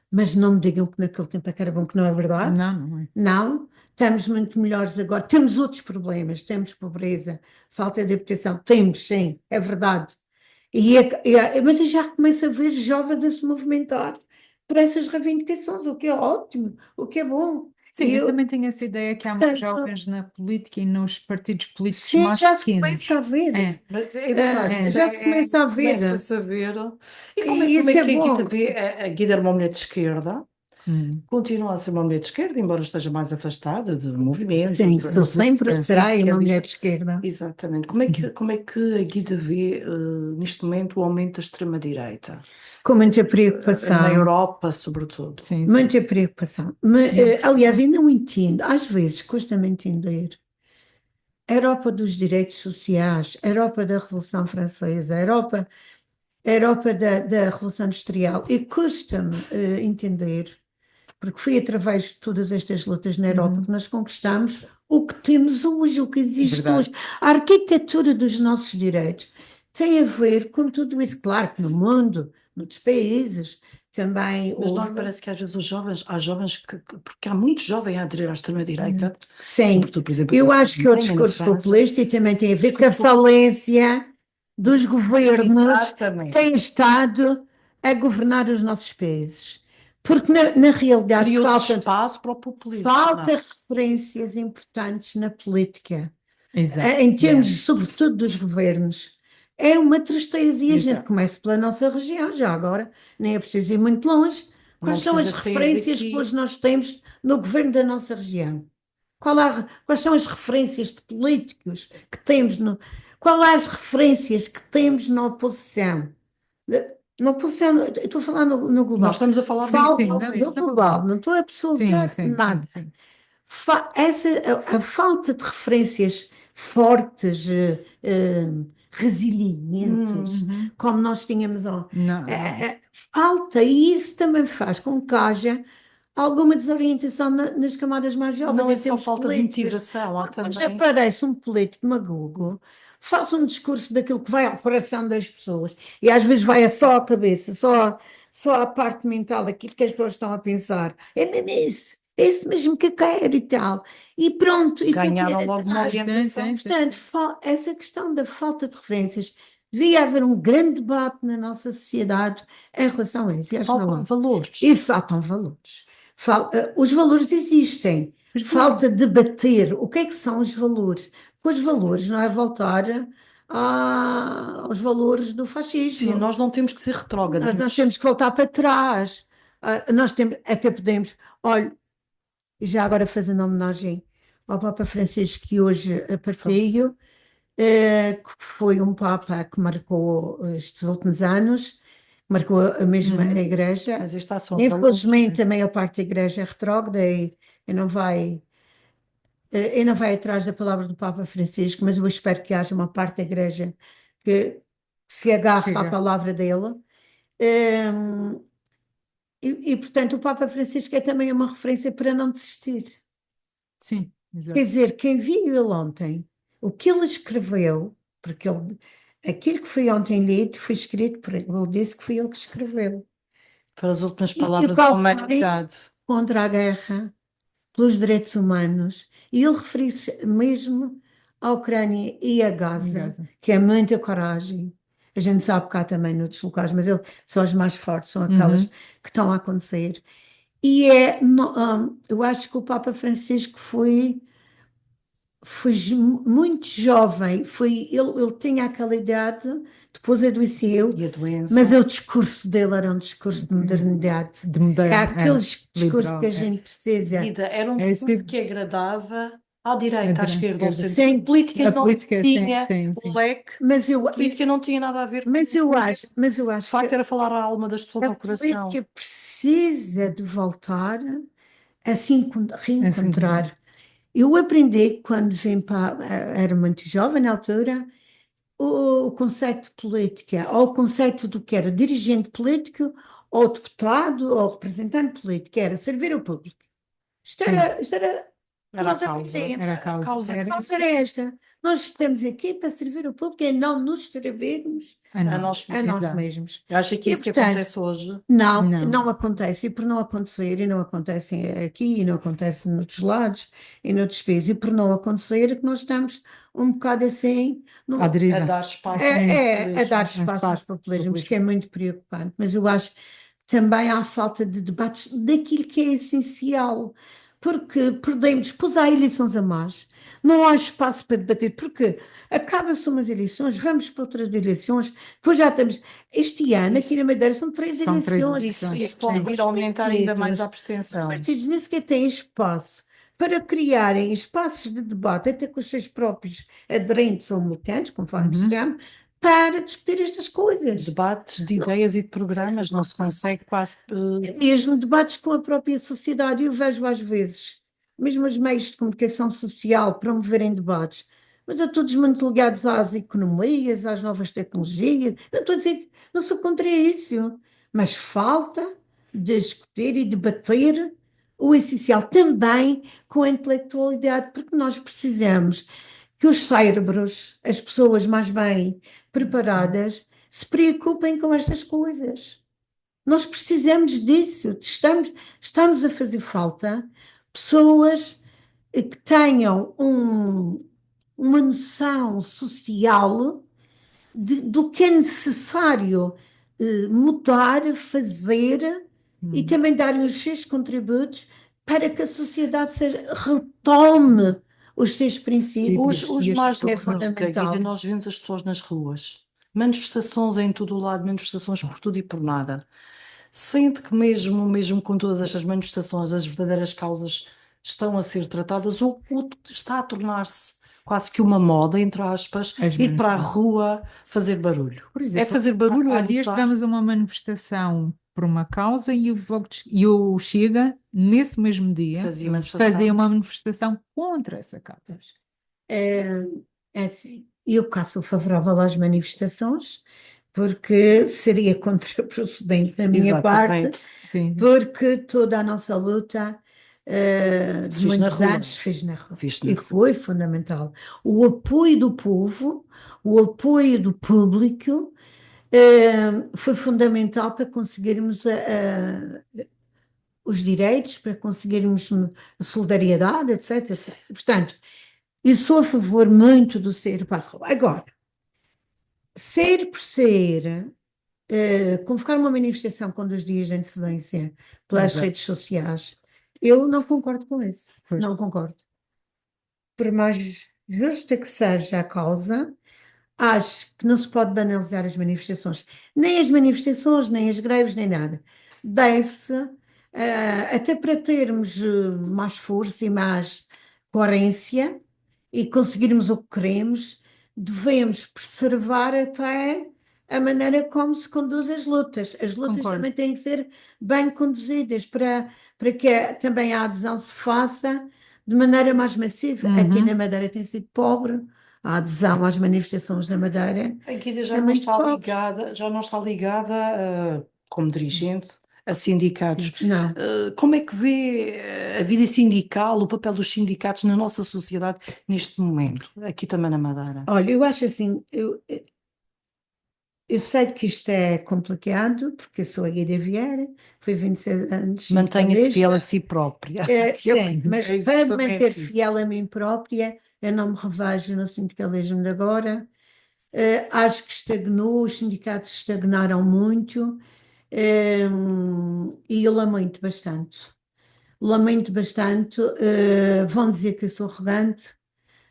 Speaker 2: mas não me digam que naquele tempo é que era bom, que não é verdade.
Speaker 3: Não, não é.
Speaker 2: Não, estamos muito melhores agora. Temos outros problemas, temos pobreza, falta de habitação, temos, sim, é verdade. Mas eu já começo a ver jovens a se movimentar por essas reivindicações, o que é ótimo, o que é bom.
Speaker 3: Sim,
Speaker 2: E
Speaker 3: eu
Speaker 2: eu,
Speaker 3: também tenho essa ideia que há mais
Speaker 2: portanto,
Speaker 3: jovens na política e nos partidos políticos
Speaker 2: sim,
Speaker 3: mais
Speaker 2: já se
Speaker 3: pequenos.
Speaker 2: começa a ver.
Speaker 3: É,
Speaker 1: Mas é verdade,
Speaker 3: é.
Speaker 1: isso
Speaker 2: Já se começa a ver.
Speaker 1: começa-se a ver. E
Speaker 2: E
Speaker 1: como é
Speaker 2: isso é
Speaker 1: que a Guida
Speaker 2: bom.
Speaker 1: vê? A Guida era uma mulher de esquerda,
Speaker 3: Hum.
Speaker 1: continua a ser uma mulher de esquerda, embora esteja mais afastada de movimentos,
Speaker 2: Sim, sou sempre, será uma mulher
Speaker 1: sindicalistas.
Speaker 2: de esquerda.
Speaker 1: Exatamente. Como é que a Guida vê, neste momento, o aumento da extrema-direita?
Speaker 2: Com muita
Speaker 1: Na
Speaker 2: preocupação.
Speaker 1: Europa, sobretudo.
Speaker 3: Sim, sim.
Speaker 2: Muita preocupação.
Speaker 3: Não.
Speaker 2: Aliás, eu não entendo, às vezes custa-me entender. A Europa dos direitos sociais, a Europa da Revolução Francesa, a Europa da Revolução Industrial, e custa-me entender, porque foi através de todas estas lutas na Europa
Speaker 3: Uhum.
Speaker 2: que nós conquistamos o que temos hoje, o que existe
Speaker 3: Verdade.
Speaker 2: hoje. A arquitetura dos nossos direitos tem a ver com tudo isso. Claro que no mundo, noutros países, também
Speaker 1: Mas não lhe
Speaker 2: houve.
Speaker 1: parece que às vezes há jovens porque há muitos jovens a aderir à extrema-direita,
Speaker 2: Sim,
Speaker 1: sobretudo, por exemplo,
Speaker 2: eu
Speaker 1: na
Speaker 2: acho que é o
Speaker 1: Alemanha, na
Speaker 2: discurso
Speaker 1: França.
Speaker 2: populista e também tem a ver com a
Speaker 1: Discurso
Speaker 2: falência dos governos que
Speaker 1: Exatamente.
Speaker 2: têm estado a governar os nossos países. Porque, na realidade,
Speaker 1: Criou-se espaço para o populismo, não
Speaker 2: falta
Speaker 1: é?
Speaker 2: referências importantes na política,
Speaker 3: Exato.
Speaker 2: em termos,
Speaker 3: Yeah.
Speaker 2: sobretudo, dos governos. É uma tristeza e a gente
Speaker 3: Exato.
Speaker 2: começa pela nossa região, já agora, nem é preciso ir muito longe.
Speaker 1: Não
Speaker 2: Quais são as
Speaker 1: precisa sair
Speaker 2: referências que
Speaker 1: daqui.
Speaker 2: hoje nós temos no governo da nossa região? Quais são as referências de políticos que temos no. Qual as referências que temos na oposição? Na oposição, eu estou a falar no
Speaker 1: Nós
Speaker 2: global.
Speaker 1: estamos a falar
Speaker 3: Sim,
Speaker 2: Falta
Speaker 3: sim,
Speaker 2: no
Speaker 3: na
Speaker 2: global,
Speaker 3: global.
Speaker 2: não estou a
Speaker 3: Sim,
Speaker 2: absolutizar
Speaker 3: sim, sim,
Speaker 2: nada.
Speaker 3: sim.
Speaker 2: A falta de referências fortes, resilientes,
Speaker 3: Uhum.
Speaker 2: como nós tínhamos,
Speaker 3: Não, não.
Speaker 2: falta, e isso também faz com que haja alguma desorientação nas camadas mais jovens,
Speaker 1: Não é
Speaker 2: em
Speaker 1: só
Speaker 2: termos
Speaker 1: falta de
Speaker 2: políticos.
Speaker 1: motivação, há
Speaker 2: Porque hoje
Speaker 1: também.
Speaker 2: aparece um político magogo, faz um discurso daquilo que vai ao coração das pessoas e às vezes vai só à cabeça, só à parte mental, aquilo que as pessoas estão a pensar. É mesmo isso, é isso mesmo que eu quero e tal. E pronto. E
Speaker 1: Ganharam logo uma
Speaker 2: às
Speaker 1: orientação.
Speaker 3: sim, sim.
Speaker 2: Portanto, essa questão da falta de referências, devia haver um grande debate na nossa sociedade em relação a isso. E acho que não
Speaker 1: Faltam
Speaker 2: há.
Speaker 1: valores.
Speaker 2: E faltam valores. Os valores existem.
Speaker 3: Mas
Speaker 2: Falta debater o que é que são os valores. Porque os valores não é voltar aos valores do
Speaker 1: Sim,
Speaker 2: fascismo.
Speaker 1: nós não temos que ser
Speaker 2: Nós
Speaker 1: retrógrados.
Speaker 2: temos que voltar para trás. Nós temos, até podemos, olha, já agora fazendo homenagem ao Papa Francisco, que hoje partilho, que foi um Papa que marcou estes últimos anos, marcou a mesma
Speaker 3: Uhum.
Speaker 2: Igreja.
Speaker 1: Mas está são
Speaker 2: Infelizmente, a maior parte da Igreja é retrógrada e não vai atrás da palavra do Papa Francisco, mas eu espero que haja uma parte da Igreja que se agarre à
Speaker 3: Chega.
Speaker 2: palavra dele. Portanto, o Papa Francisco é também uma referência para não desistir.
Speaker 3: Sim,
Speaker 2: Quer
Speaker 3: exato.
Speaker 2: dizer, quem viu ele ontem, o que ele escreveu, porque aquilo que foi ontem lido foi escrito por ele, ele disse que foi ele que escreveu.
Speaker 1: para as últimas
Speaker 2: E
Speaker 1: palavras
Speaker 2: o
Speaker 1: da
Speaker 2: qual foi
Speaker 1: humanidade.
Speaker 2: contra a guerra, pelos direitos humanos, e ele refere-se mesmo à Ucrânia e a
Speaker 3: Em
Speaker 2: Gaza,
Speaker 3: Gaza.
Speaker 2: que é muita coragem. A gente sabe que há também noutros locais, mas são as mais fortes, são
Speaker 3: Uhum.
Speaker 2: aquelas que estão a acontecer. E eu acho que o Papa Francisco foi muito jovem, ele tinha aquela idade, depois adoeceu,
Speaker 1: E a doença.
Speaker 2: mas o discurso dele era um discurso de modernidade.
Speaker 3: De moderno,
Speaker 2: É
Speaker 3: era,
Speaker 2: aquele discurso
Speaker 3: liberal,
Speaker 2: que a
Speaker 3: é.
Speaker 2: gente precisa.
Speaker 1: Vida era um
Speaker 3: É esse
Speaker 1: discurso
Speaker 3: tipo-
Speaker 1: que agradava à direita, à
Speaker 3: direita,
Speaker 1: esquerda, ao
Speaker 3: esquerda.
Speaker 1: centro.
Speaker 2: Sim,
Speaker 1: Política
Speaker 3: A
Speaker 1: não
Speaker 3: política, sim,
Speaker 1: tinha
Speaker 3: sim,
Speaker 1: o
Speaker 3: sim.
Speaker 1: leque,
Speaker 2: Mas
Speaker 1: política não tinha nada a ver com
Speaker 2: eu acho
Speaker 1: de facto
Speaker 2: que
Speaker 1: era falar à alma das pessoas
Speaker 2: a
Speaker 1: ao coração.
Speaker 2: política precisa de voltar a se
Speaker 3: Assim,
Speaker 2: reencontrar. Eu aprendi quando vim para, era muito jovem na altura, o conceito de política, ou o conceito do que era dirigente político, ou deputado, ou representante político, era servir o público. Isto
Speaker 3: sim,
Speaker 2: era o que
Speaker 1: Era a
Speaker 2: nós
Speaker 1: causa.
Speaker 2: aprendíamos.
Speaker 3: era a causa.
Speaker 1: Causa.
Speaker 3: Era
Speaker 2: A
Speaker 3: isso.
Speaker 2: causa era esta. Nós estamos aqui para servir o público e não nos servirmos
Speaker 3: Ah,
Speaker 1: A
Speaker 3: não.
Speaker 1: nós
Speaker 2: a nós
Speaker 3: Exato.
Speaker 2: mesmos.
Speaker 1: Eu acho que
Speaker 2: E,
Speaker 1: isso que
Speaker 2: portanto,
Speaker 1: acontece hoje.
Speaker 2: não,
Speaker 3: Não.
Speaker 2: não acontece. E por não acontecer, e não acontece aqui, e não acontece noutros lados, e noutros países, e por não acontecer, é que nós estamos um bocado assim,
Speaker 3: À
Speaker 1: A
Speaker 3: deriva.
Speaker 1: dar espaço
Speaker 2: a dar
Speaker 1: ao
Speaker 2: espaço aos
Speaker 3: Espaço,
Speaker 2: populismos,
Speaker 3: populismo.
Speaker 2: que é muito preocupante. Mas eu acho que também há falta de debates daquilo que é essencial, porque perdemos, depois há eleições a mais, não há espaço para debater, porque acaba-se umas eleições, vamos para outras eleições, depois já estamos. Este ano, aqui na Madeira, são 3
Speaker 3: São 3
Speaker 2: eleições.
Speaker 1: Isso pode
Speaker 2: Os
Speaker 1: vir a aumentar ainda mais a
Speaker 2: partidos,
Speaker 1: abstenção.
Speaker 2: os partidos nem sequer têm espaço para criarem espaços de debate, até com os seus próprios aderentes ou militantes, conforme se
Speaker 3: Uhum.
Speaker 2: chama, para discutir estas coisas.
Speaker 1: Debates de ideias e de programas, não se consegue quase.
Speaker 2: Mesmo debates com a própria sociedade. Eu vejo às vezes, mesmo os meios de comunicação social promoverem debates, mas a todos muito ligados às economias, às novas tecnologias. Não estou a dizer, não sou contra isso, mas falta discutir e debater o essencial também com a intelectualidade, porque nós precisamos que os cérebros, as pessoas mais bem preparadas, se preocupem com estas coisas. Nós precisamos disso, está-nos a fazer falta pessoas que tenham uma noção social do que é necessário mudar, fazer e também darem os seus contributos para que a sociedade retome os seus princípios.
Speaker 1: Os
Speaker 3: E as
Speaker 1: mais do
Speaker 2: É
Speaker 1: que nunca,
Speaker 2: fundamental.
Speaker 1: Guida, nós vemos as pessoas nas ruas, manifestações em todo o lado, manifestações por tudo e por nada. Sente que mesmo com todas estas manifestações, as verdadeiras causas estão a ser tratadas ou está a tornar-se quase que uma moda, entre aspas,
Speaker 3: As
Speaker 1: ir para a
Speaker 3: manifestações.
Speaker 1: rua fazer barulho.
Speaker 3: Por
Speaker 1: É
Speaker 3: exemplo,
Speaker 1: fazer barulho ou
Speaker 3: há
Speaker 1: é
Speaker 3: dias
Speaker 1: lutar?
Speaker 3: tivemos uma manifestação por uma causa e e o Chega, nesse mesmo dia,
Speaker 1: Fazia manifestação.
Speaker 3: fazia uma manifestação contra essa causa.
Speaker 2: É, é assim, eu cá sou favorável às manifestações, porque seria contraproducente da minha parte,
Speaker 1: Exatamente.
Speaker 3: Sim,
Speaker 2: porque toda a nossa luta
Speaker 1: Se
Speaker 2: de
Speaker 1: fez na
Speaker 2: muitos
Speaker 1: rua.
Speaker 2: anos, se fez na rua.
Speaker 1: Fiz na
Speaker 2: E
Speaker 1: rua.
Speaker 2: foi fundamental. O apoio do povo, o apoio do público, foi fundamental para conseguirmos os direitos, para conseguirmos a solidariedade, etc, etc. Portanto, eu sou a favor muito do sair para a rua. Agora, sair por sair, convocar uma manifestação com 2 dias de antecedência pelas
Speaker 3: Exato.
Speaker 2: redes sociais, eu não concordo com isso.
Speaker 3: Pois.
Speaker 2: Não concordo. Por mais justa que seja a causa, acho que não se pode banalizar as manifestações. Nem as manifestações, nem as greves, nem nada. Deve-se, até para termos mais força e mais coerência e conseguirmos o que queremos, devemos preservar até a maneira como se conduz as lutas. As lutas
Speaker 3: Concordo.
Speaker 2: também têm que ser bem conduzidas para que também a adesão se faça de maneira mais massiva. Aqui
Speaker 3: Uhum.
Speaker 2: na Madeira tem sido pobre, a adesão às manifestações na Madeira
Speaker 1: A Guida já
Speaker 2: é
Speaker 1: não
Speaker 2: muito
Speaker 1: está
Speaker 2: pobre.
Speaker 1: ligada, já não está ligada, como dirigente a sindicatos.
Speaker 2: Não.
Speaker 1: Como é que vê a vida sindical, o papel dos sindicatos na nossa sociedade neste momento, aqui também na Madeira?
Speaker 2: Olha, eu acho assim, eu sei que isto é complicado, porque eu sou a Guida Vieira, fui 26 anos
Speaker 1: Mantenha-se fiel a
Speaker 2: sindicalista.
Speaker 1: si própria.
Speaker 2: Sim, mas
Speaker 1: É
Speaker 2: para me
Speaker 1: exatamente
Speaker 2: manter
Speaker 1: isso.
Speaker 2: fiel a mim própria, eu não me revejo no sindicalismo de agora. Acho que estagnou, os sindicatos estagnaram muito, e eu lamento bastante. Lamento bastante. Vão dizer que eu sou arrogante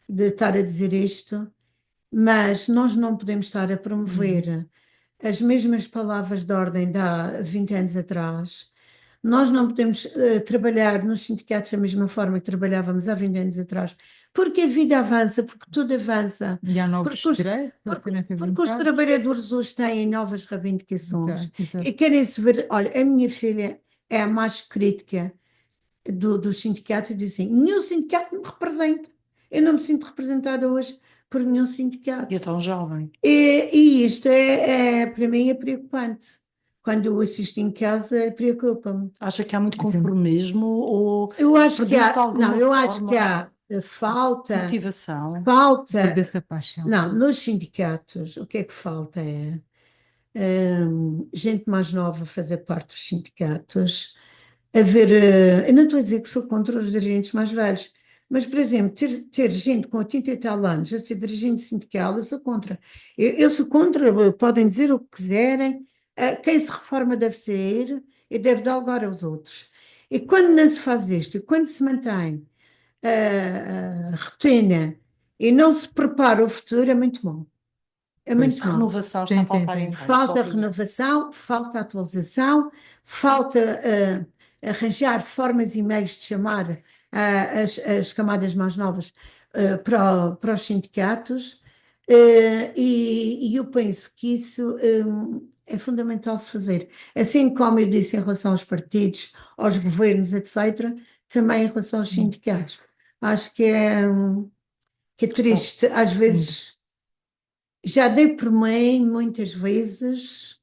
Speaker 2: de estar a dizer isto, mas nós não podemos estar a promover as mesmas palavras de ordem de há 20 anos atrás. Nós não podemos trabalhar nos sindicatos da mesma forma que trabalhávamos há 20 anos atrás, porque a vida avança, porque tudo avança,
Speaker 3: E há novos
Speaker 2: porque os,
Speaker 3: direitos a
Speaker 2: porque,
Speaker 3: serem
Speaker 2: porque os
Speaker 3: reivindicados.
Speaker 2: trabalhadores hoje têm novas reivindicações
Speaker 3: Exato, exato.
Speaker 2: e querem se ver. Olha, a minha filha é a mais crítica dos sindicatos e diz assim: nenhum sindicato me representa. Eu não me sinto representada hoje por nenhum sindicato.
Speaker 1: E é tão jovem.
Speaker 2: E isto para mim é preocupante. Quando eu assisto em casa, preocupa-me.
Speaker 1: Acha que há muito
Speaker 3: Sim.
Speaker 1: conformismo ou
Speaker 2: Eu acho que
Speaker 1: perdeu-se de
Speaker 2: há, não,
Speaker 1: alguma
Speaker 2: eu acho que
Speaker 1: forma
Speaker 2: há falta,
Speaker 1: motivação?
Speaker 3: Perdeu-se a paixão.
Speaker 2: não, nos sindicatos, o que é que falta é gente mais nova fazer parte dos sindicatos, haver, eu não estou a dizer que sou contra os dirigentes mais velhos, mas, por exemplo, ter gente com 80 e tal anos a ser dirigente sindical, eu sou contra. Eu sou contra, podem dizer o que quiserem, quem se reforma deve sair e deve dar lugar aos outros. E quando não se faz isto, e quando se mantém a rotina e não se prepara o futuro, é muito bom. É
Speaker 3: Pois.
Speaker 2: muito bom.
Speaker 1: Renovação está
Speaker 3: Sim,
Speaker 1: a
Speaker 3: sim,
Speaker 1: faltar
Speaker 3: sim.
Speaker 1: então, na sua
Speaker 2: Falta
Speaker 1: opinião.
Speaker 2: renovação, falta atualização, falta arranjar formas e meios de chamar as camadas mais novas para os sindicatos, e eu penso que isso é fundamental se fazer. Assim como eu disse em relação aos partidos, aos governos, etc., também em relação aos sindicatos. Acho que é triste, às vezes. Já dei por mim muitas vezes.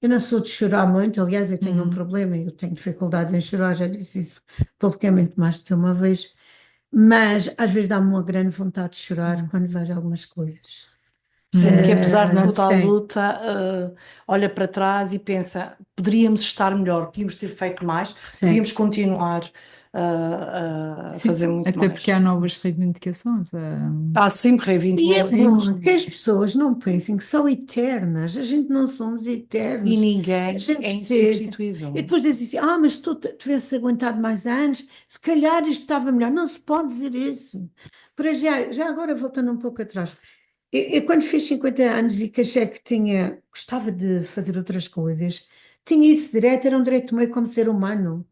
Speaker 2: Eu não sou de chorar muito, aliás, eu tenho um problema, eu tenho dificuldades em chorar, já disse isso publicamente mais do que uma vez, mas às vezes dá-me uma grande vontade de chorar quando vejo algumas coisas.
Speaker 1: Sendo que apesar de toda a
Speaker 2: Sim.
Speaker 1: luta, olha para trás e pensa, poderíamos estar melhor, podíamos ter feito mais,
Speaker 2: Sim.
Speaker 1: podíamos continuar a
Speaker 3: Sim,
Speaker 1: fazer muito
Speaker 3: até
Speaker 1: mais.
Speaker 3: porque há novas reivindicações.
Speaker 1: Há sempre
Speaker 2: E é
Speaker 1: reivindicações
Speaker 2: bom que as pessoas não pensem que são eternas, a gente não somos eternos.
Speaker 1: e ninguém
Speaker 2: A gente
Speaker 1: é
Speaker 2: precisa.
Speaker 1: insubstituível.
Speaker 2: E depois dizem assim: mas tu tivesse aguentado mais anos, se calhar isto estava melhor. Não se pode dizer isso. Para já agora voltando um pouco atrás, eu quando fiz 50 anos e que achei que gostava de fazer outras coisas, tinha esse direito, era um direito meu como ser humano.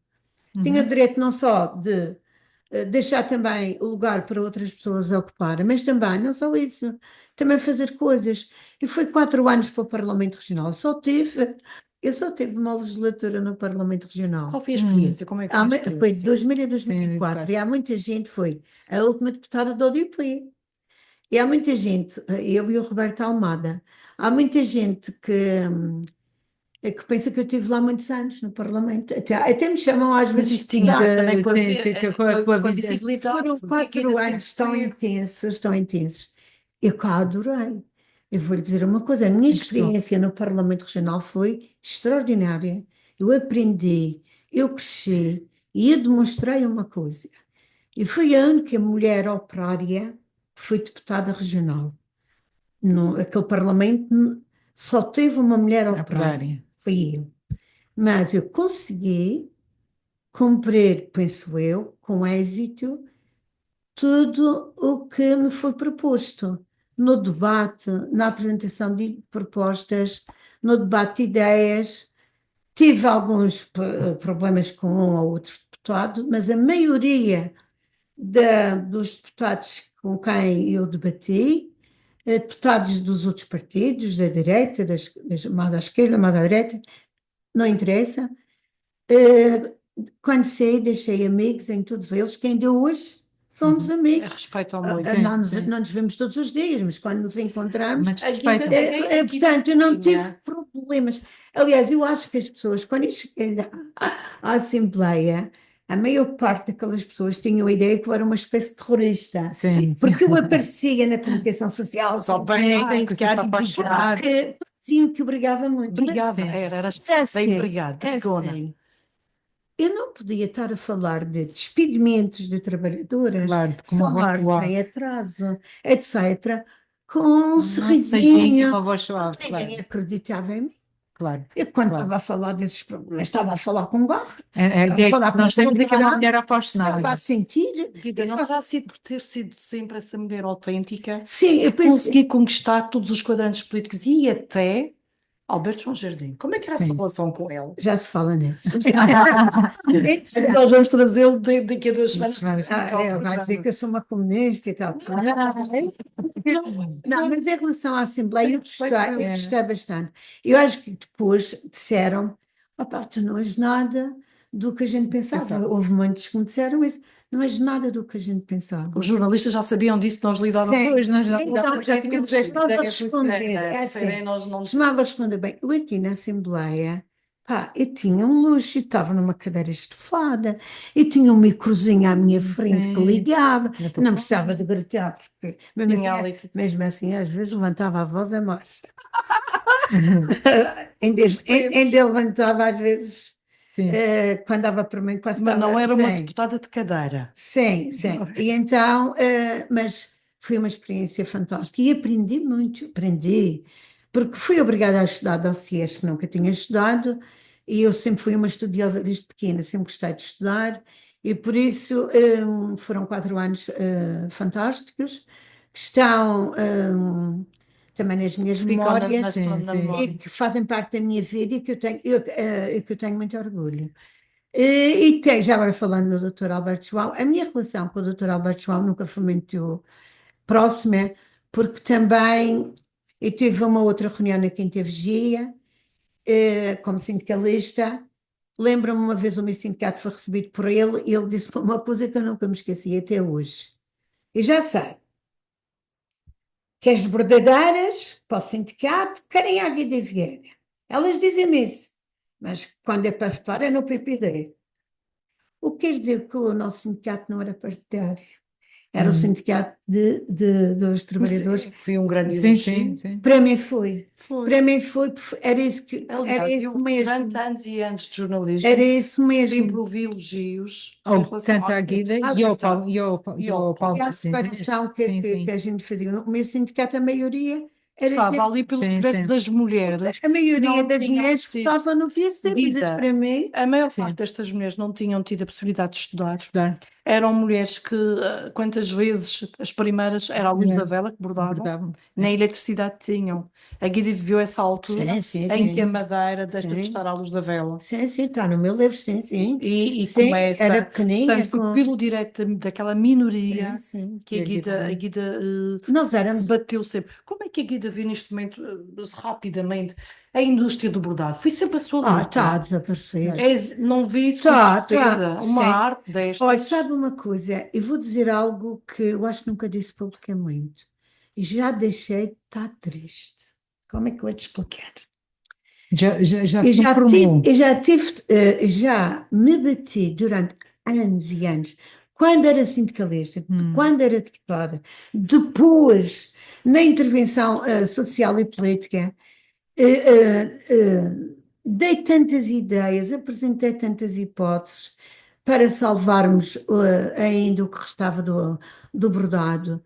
Speaker 2: Tinha o direito não só de deixar também o lugar para outras pessoas ocuparem, mas também, não só isso, também fazer coisas. E fui 4 anos para o Parlamento Regional, eu só tive uma legislatura no Parlamento Regional.
Speaker 1: Qual foi a experiência? Como é que foi a
Speaker 2: Foi de
Speaker 1: experiência?
Speaker 2: 2000 a 2004, e há muita gente, foi a última deputada do ODP. E há muita gente, eu e o Roberto Almada, há muita gente é que pensa que eu estive lá muitos anos no Parlamento. Até me chamam às
Speaker 1: Mas
Speaker 2: vezes
Speaker 1: isso tinha a ver também com a,
Speaker 3: Sim, sim, com a
Speaker 1: com a
Speaker 3: vida.
Speaker 1: visibilidade.
Speaker 2: Foram
Speaker 1: Tinha que ir
Speaker 2: 4
Speaker 1: assim
Speaker 2: anos tão
Speaker 1: ter.
Speaker 2: intensos, tão intensos. Eu cá adorei. Eu vou lhe dizer uma coisa: a minha
Speaker 3: Gostou.
Speaker 2: experiência no Parlamento Regional foi extraordinária. Eu aprendi, eu cresci e eu demonstrei uma coisa. Eu fui a única mulher operária que foi deputada regional. Aquele Parlamento só teve uma mulher operária,
Speaker 3: Operária.
Speaker 2: foi eu. Mas eu consegui cumprir, penso eu, com êxito tudo o que me foi proposto no debate, na apresentação de propostas, no debate de ideias. Tive alguns problemas com um ou outro deputado, mas a maioria dos deputados com quem eu debati, deputados dos outros partidos, da direita, mais à esquerda, mais à direita, não interessa. Quando saí, deixei amigos em todos eles, que ainda hoje somos amigos.
Speaker 1: Respeitam muito.
Speaker 3: Sim,
Speaker 2: Não
Speaker 3: sim.
Speaker 2: nos vemos todos os dias, mas quando nos encontramos,
Speaker 3: Mas
Speaker 1: A Guida,
Speaker 3: respeita.
Speaker 2: portanto, eu não tive
Speaker 1: tinha.
Speaker 2: problemas. Aliás, eu acho que as pessoas, quando eu cheguei lá à Assembleia, a maior parte daquelas pessoas tinham a ideia que eu era uma espécie de terrorista,
Speaker 3: Sim, sim.
Speaker 2: porque eu aparecia na comunicação social,
Speaker 1: Só bem
Speaker 3: Sim, que
Speaker 1: ficar
Speaker 3: para apaixonar.
Speaker 2: que diziam que eu brigava muito.
Speaker 1: Brigava,
Speaker 3: Sim.
Speaker 1: era
Speaker 2: Mas é assim,
Speaker 1: bem brigada,
Speaker 2: é
Speaker 1: brigona.
Speaker 2: assim. Eu não podia estar a falar de despedimentos de trabalhadoras,
Speaker 3: Claro, como a voz
Speaker 2: salários
Speaker 3: suave.
Speaker 2: em atraso, etc., com um
Speaker 3: Um sorrisinho,
Speaker 2: sorrisinho.
Speaker 3: uma voz suave,
Speaker 2: Ninguém
Speaker 3: claro,
Speaker 2: acreditava em mim.
Speaker 3: claro,
Speaker 2: Eu, quando
Speaker 3: claro.
Speaker 2: estava a falar desses problemas, estava a falar com garra,
Speaker 3: A
Speaker 2: a
Speaker 3: ideia
Speaker 2: falar
Speaker 3: que
Speaker 2: com
Speaker 3: nós temos é que é uma
Speaker 2: propriedade,
Speaker 3: mulher
Speaker 2: estava
Speaker 3: apaixonada.
Speaker 2: a sentir.
Speaker 1: Guida, não terá sido por ter sido sempre essa mulher autêntica,
Speaker 2: Sim, eu penso.
Speaker 1: conseguir conquistar todos os quadrantes políticos e até Alberto João Jardim. Como é que era a sua
Speaker 3: Sim.
Speaker 1: relação com ele?
Speaker 2: Já se fala nisso.
Speaker 1: Nós vamos trazê-lo daqui a 2 semanas.
Speaker 2: Ele vai dizer que eu sou uma comunista e tal. Não, mas em relação à Assembleia, eu gostei bastante. Eu acho que depois disseram: opá, tu não és nada do que a gente pensava. Houve muitos que me disseram isso: não és nada do que a gente pensava.
Speaker 1: Os jornalistas já sabiam disso, nós lidávamos
Speaker 2: Sim.
Speaker 3: Pois, nós já
Speaker 2: Então, já tínhamos esta a responder. É assim,
Speaker 1: nós não
Speaker 2: costumava responder bem. Eu aqui na Assembleia, pá, eu tinha um luxo, eu estava numa cadeira estofada, eu tinha um microzinho à minha frente que
Speaker 3: Sim.
Speaker 2: ligava,
Speaker 3: Eu tô
Speaker 2: não
Speaker 3: falando.
Speaker 2: precisava de gritar, porque mesmo
Speaker 1: tinha
Speaker 2: assim,
Speaker 1: ali tudo.
Speaker 2: mesmo assim, às vezes levantava a voz a mais. Ainda levantava às vezes,
Speaker 3: Sim.
Speaker 2: quando dava para mim, quase
Speaker 1: Mas não
Speaker 2: estava
Speaker 1: era uma
Speaker 2: sem.
Speaker 1: deputada de cadeira.
Speaker 2: Sim, sim. E então, mas foi uma experiência fantástica e aprendi muito, aprendi, porque fui obrigada a estudar dossiês que nunca tinha estudado e eu sempre fui uma estudiosa desde pequena, sempre gostei de estudar e por isso foram 4 anos fantásticos que estão também nas minhas
Speaker 1: Ficam
Speaker 2: memórias
Speaker 1: na
Speaker 2: e
Speaker 1: memória.
Speaker 2: que fazem parte da minha vida e que eu tenho muito orgulho. Já agora falando do Dr. Alberto João, a minha relação com o Dr. Alberto João nunca foi muito próxima, porque também eu tive uma outra reunião na Quinta Vigia, como sindicalista. Lembro-me uma vez o meu sindicato foi recebido por ele e ele disse uma coisa que eu nunca me esqueci até hoje. Eu já sei que as verdadeiras para o sindicato querem a Guida Vieira. Elas dizem isso, mas quando é para votar é no PPD. O que quer dizer que o nosso sindicato não era partidário? Era o sindicato dos trabalhadores.
Speaker 1: Foi um grande
Speaker 3: Sim, sim,
Speaker 1: elogio.
Speaker 3: sim.
Speaker 2: Para mim foi.
Speaker 1: Foi.
Speaker 2: Para mim foi, era isso
Speaker 1: Aliás, eu,
Speaker 2: mesmo.
Speaker 1: durante anos e anos de jornalismo,
Speaker 2: Era isso mesmo.
Speaker 1: sempre ouvi elogios em
Speaker 3: Ao
Speaker 1: relação
Speaker 3: tanto à Guida e ao
Speaker 1: Guida.
Speaker 3: Paulo. E ao Paulo.
Speaker 2: E a
Speaker 3: Sim,
Speaker 2: separação
Speaker 3: sim, sim.
Speaker 2: que a gente fazia. O meu sindicato, a maioria, era
Speaker 1: Estava ali pelo
Speaker 3: Sim,
Speaker 1: direito
Speaker 3: sim.
Speaker 1: das mulheres.
Speaker 2: a maioria
Speaker 1: não
Speaker 2: das
Speaker 1: tinham
Speaker 2: mulheres
Speaker 1: sido
Speaker 2: votavam no PSD.
Speaker 1: Guida.
Speaker 2: Para mim,
Speaker 1: A maior
Speaker 3: Sim.
Speaker 1: parte destas mulheres não tinham tido a possibilidade de estudar.
Speaker 3: Estudar.
Speaker 1: Eram mulheres que, quantas vezes, as primeiras, era a luz da vela que bordavam,
Speaker 3: Bordavam.
Speaker 1: nem eletricidade tinham. A Guida viveu essa altura
Speaker 2: sim,
Speaker 1: em que a
Speaker 2: sim.
Speaker 1: Madeira deixa de
Speaker 2: Sim.
Speaker 1: estar à luz da vela.
Speaker 2: Sim, sim, está no meu livro, sim, sim.
Speaker 1: E
Speaker 2: Sim,
Speaker 1: começa,
Speaker 2: era pequenina.
Speaker 1: portanto, foi pelo direito daquela minoria
Speaker 2: Sim, sim.
Speaker 1: que a Guida
Speaker 2: Nós
Speaker 1: se
Speaker 2: éramos.
Speaker 1: bateu sempre. Como é que a Guida vê neste momento, rapidamente, a indústria do bordado? Foi sempre a sua luta.
Speaker 2: Está a desaparecer.
Speaker 1: Não vê isso com
Speaker 2: Tá,
Speaker 1: tristeza.
Speaker 2: tá,
Speaker 1: Uma
Speaker 2: sim.
Speaker 1: arte destas.
Speaker 2: Olha, sabe uma coisa? Eu vou dizer algo que eu acho que nunca disse publicamente. Já deixei de estar triste. Como é que eu vou te explicar?
Speaker 3: Já
Speaker 2: Eu
Speaker 3: te
Speaker 2: já
Speaker 3: informou.
Speaker 2: já me bati durante anos e anos, quando era sindicalista, quando era deputada, depois, na intervenção social e política, dei tantas ideias, apresentei tantas hipóteses para salvarmos ainda o que restava do bordado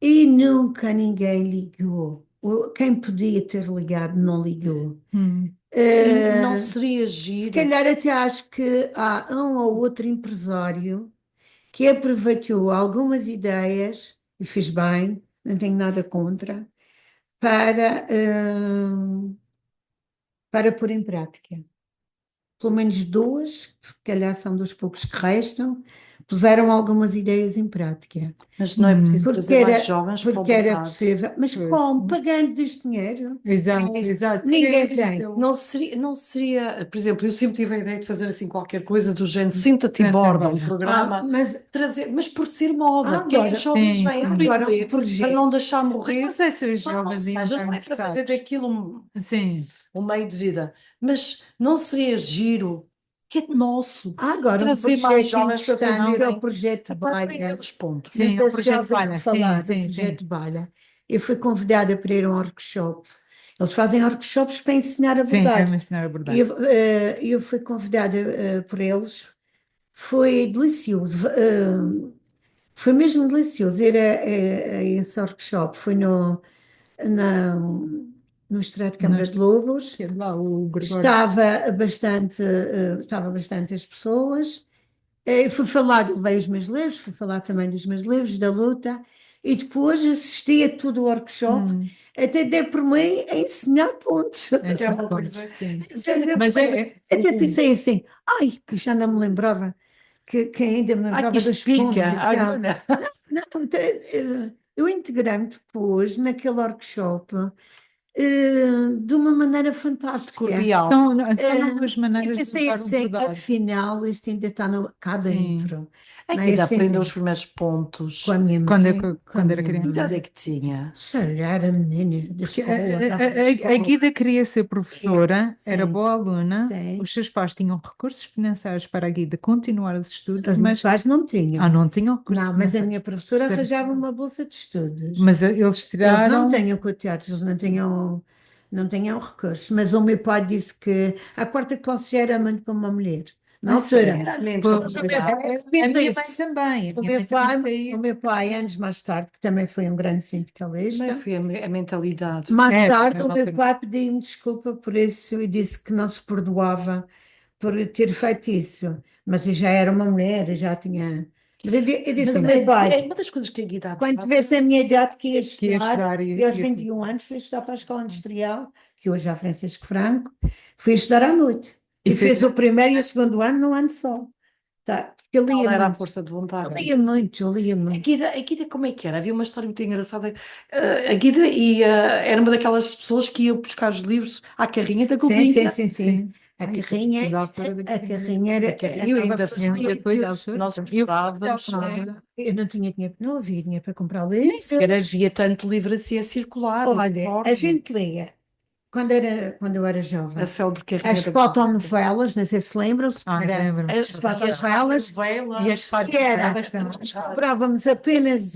Speaker 2: e nunca ninguém ligou. Quem podia ter ligado não ligou.
Speaker 3: Hum,
Speaker 1: E não
Speaker 2: Eh,
Speaker 1: seria
Speaker 2: Se
Speaker 1: giro.
Speaker 2: calhar até acho que há um ou outro empresário que aproveitou algumas ideias e fez bem, não tenho nada contra, para pôr em prática. Pelo menos duas, que se calhar são dos poucos que restam, puseram algumas ideias em prática.
Speaker 1: Mas não é preciso
Speaker 2: Porque
Speaker 1: trazer mais
Speaker 2: era,
Speaker 1: jovens para o
Speaker 2: porque era
Speaker 1: bordado.
Speaker 2: possível. Mas
Speaker 3: Pois.
Speaker 2: como? Pagando este dinheiro?
Speaker 3: Exato,
Speaker 2: É isso.
Speaker 3: exato.
Speaker 2: Ninguém
Speaker 3: É
Speaker 2: tem.
Speaker 3: isso.
Speaker 1: Não seria, por exemplo, eu sempre tive a ideia de fazer assim qualquer coisa do género, senta-te e
Speaker 3: Senta e
Speaker 1: borda um
Speaker 3: borda.
Speaker 1: programa,
Speaker 2: Mas
Speaker 1: trazer, mas por ser moda, porque aí
Speaker 2: agora,
Speaker 1: os jovens
Speaker 3: Sim,
Speaker 1: vêm
Speaker 3: sim.
Speaker 2: agora um
Speaker 1: aprender para
Speaker 2: projeto.
Speaker 1: não deixar
Speaker 3: Mas
Speaker 1: morrer.
Speaker 3: não sei se os
Speaker 1: Ou
Speaker 3: jovens iam
Speaker 1: seja,
Speaker 3: estar
Speaker 1: não é para fazer
Speaker 3: interessados.
Speaker 1: daquilo
Speaker 3: Sim.
Speaker 1: um meio de vida, mas não seria giro, que é nosso,
Speaker 2: Agora um
Speaker 1: trazer mais
Speaker 2: projeto
Speaker 1: jovens para
Speaker 2: interessante que é o
Speaker 1: fazerem,
Speaker 2: projeto
Speaker 1: para aprender
Speaker 2: Balha.
Speaker 1: os pontos.
Speaker 2: Não
Speaker 3: Sim,
Speaker 2: sei
Speaker 3: o
Speaker 2: se já
Speaker 3: projeto
Speaker 2: ouviram
Speaker 3: Palha.
Speaker 2: falar
Speaker 3: Sim,
Speaker 2: do
Speaker 3: sim, sim.
Speaker 2: projeto Balha. Eu fui convidada para ir a um workshop. Eles fazem workshops para ensinar a
Speaker 3: Sim, é
Speaker 2: bordar.
Speaker 3: me ensinar a
Speaker 2: E
Speaker 3: bordar.
Speaker 2: eu fui convidada por eles. Foi delicioso. Foi mesmo delicioso ir a esse workshop. Foi no Estreito de Câmara
Speaker 3: Nós,
Speaker 2: de Lobos.
Speaker 3: que é lá, o Gregório.
Speaker 2: Estava bastante as pessoas. Fui falar, levei os meus livros, fui falar também dos meus livros, da luta, e depois assisti a todo o workshop,
Speaker 3: Hum,
Speaker 2: até dei por mim a ensinar pontos.
Speaker 3: essa
Speaker 1: É uma
Speaker 3: ponte,
Speaker 1: coisa.
Speaker 3: sim.
Speaker 2: Até
Speaker 3: Mas
Speaker 2: até pensei assim, ai, que já não me lembrava, que ainda me
Speaker 1: Ai, que
Speaker 2: lembrava
Speaker 1: isto
Speaker 2: dos pontos
Speaker 1: pica.
Speaker 2: e
Speaker 1: Ai,
Speaker 2: tal.
Speaker 1: não.
Speaker 2: Não, eu integrei-me depois naquele workshop de uma maneira fantástica.
Speaker 1: Cordial.
Speaker 3: são novas
Speaker 2: Eu
Speaker 3: maneiras de
Speaker 2: pensei
Speaker 3: usar o
Speaker 2: assim,
Speaker 3: bordado.
Speaker 2: afinal, isto ainda está cá
Speaker 3: Sim.
Speaker 2: dentro.
Speaker 1: A
Speaker 2: Não é
Speaker 1: Guida
Speaker 2: assim,
Speaker 1: aprendeu os primeiros pontos.
Speaker 2: com a minha
Speaker 3: Quando,
Speaker 2: mãe, com a
Speaker 3: quando era
Speaker 2: minha
Speaker 1: Que
Speaker 3: criança.
Speaker 1: idade é
Speaker 2: mãe.
Speaker 1: que tinha?
Speaker 2: Sei lá, era menina da
Speaker 3: Porque
Speaker 2: escola, estava na
Speaker 3: a
Speaker 2: escola.
Speaker 3: Guida queria ser professora, era
Speaker 2: Sim,
Speaker 3: boa aluna,
Speaker 2: sim.
Speaker 3: os seus pais tinham recursos financeiros para a Guida continuar os estudos,
Speaker 2: Os meus
Speaker 3: mas
Speaker 2: pais não tinham.
Speaker 3: não tinham recursos
Speaker 2: Não, mas a
Speaker 3: financeiros.
Speaker 2: minha professora arranjava uma bolsa de estudos.
Speaker 3: Mas eles
Speaker 2: Eles não
Speaker 3: tiraram.
Speaker 2: tinham coteados, eles não tinham recursos. Mas o meu pai disse que a quarta classe já era muito para uma mulher. Na
Speaker 3: Ah, sim.
Speaker 2: altura.
Speaker 1: Era menos
Speaker 3: Pô,
Speaker 1: para
Speaker 2: Mas
Speaker 1: trabalhar.
Speaker 3: a minha mãe
Speaker 2: disse.
Speaker 3: também. A
Speaker 2: O
Speaker 3: minha
Speaker 2: meu
Speaker 3: mãe também
Speaker 2: pai, o
Speaker 3: saía.
Speaker 2: meu pai, anos mais tarde, que também foi um grande
Speaker 1: Também
Speaker 2: sindicalista,
Speaker 1: foi a mentalidade.
Speaker 2: mais tarde
Speaker 3: Também
Speaker 2: o
Speaker 3: na
Speaker 2: meu
Speaker 3: altura.
Speaker 2: pai pediu-me desculpa por isso e disse que não se perdoava por ter feito isso. Mas eu já era uma mulher, eu já tinha. Mas eu disse ao
Speaker 1: Mas
Speaker 2: meu pai,
Speaker 1: é uma das coisas que a Guida
Speaker 2: quando
Speaker 1: adorava.
Speaker 2: tivesse a minha idade que ia
Speaker 3: Que ia
Speaker 2: estudar,
Speaker 3: estudar
Speaker 2: eu aos
Speaker 3: e
Speaker 2: 21 anos fui estudar para a Escola Industrial, que hoje é a Francisco Franco, fui estudar à noite.
Speaker 3: e
Speaker 2: E
Speaker 3: fez.
Speaker 2: fez o primeiro e o segundo ano num ano só. Tá? Porque eu
Speaker 1: Qual
Speaker 2: lia
Speaker 1: era a
Speaker 2: muito.
Speaker 1: força de
Speaker 2: Eu
Speaker 1: vontade?
Speaker 2: lia muito, eu lia muito.
Speaker 1: A Guida, como é que era? Havia uma história muito engraçada. A Guida era uma daquelas pessoas que ia buscar os livros à carrinha da
Speaker 2: Sim, sim,
Speaker 1: Gulbenkian.
Speaker 2: sim, sim.
Speaker 3: Sim.
Speaker 2: A
Speaker 3: Ai,
Speaker 2: carrinha,
Speaker 3: da altura da
Speaker 2: a
Speaker 3: carrinha.
Speaker 2: carrinha
Speaker 1: Da carrinha, eu
Speaker 2: andava
Speaker 1: ainda
Speaker 2: pelos
Speaker 3: Eu ainda fui da
Speaker 2: sítios.
Speaker 3: altura.
Speaker 1: nós
Speaker 3: Eu fui da
Speaker 1: estudávamos,
Speaker 3: altura.
Speaker 2: Eu não tinha dinheiro, não havia dinheiro para comprar
Speaker 1: nem sequer
Speaker 2: livros.
Speaker 1: havia tanto livro assim a circular, eu
Speaker 2: Olha, a
Speaker 1: recordo.
Speaker 2: gente lia, quando eu era
Speaker 1: A
Speaker 2: jovem,
Speaker 1: célebre
Speaker 2: as
Speaker 1: carrinha da Gulbenkian.
Speaker 2: fotonovelas, não sei se lembram-se, era
Speaker 3: Lembro-me.
Speaker 2: as fotonovelas,
Speaker 3: E as
Speaker 2: que era,
Speaker 3: novelas também.
Speaker 2: comprávamos apenas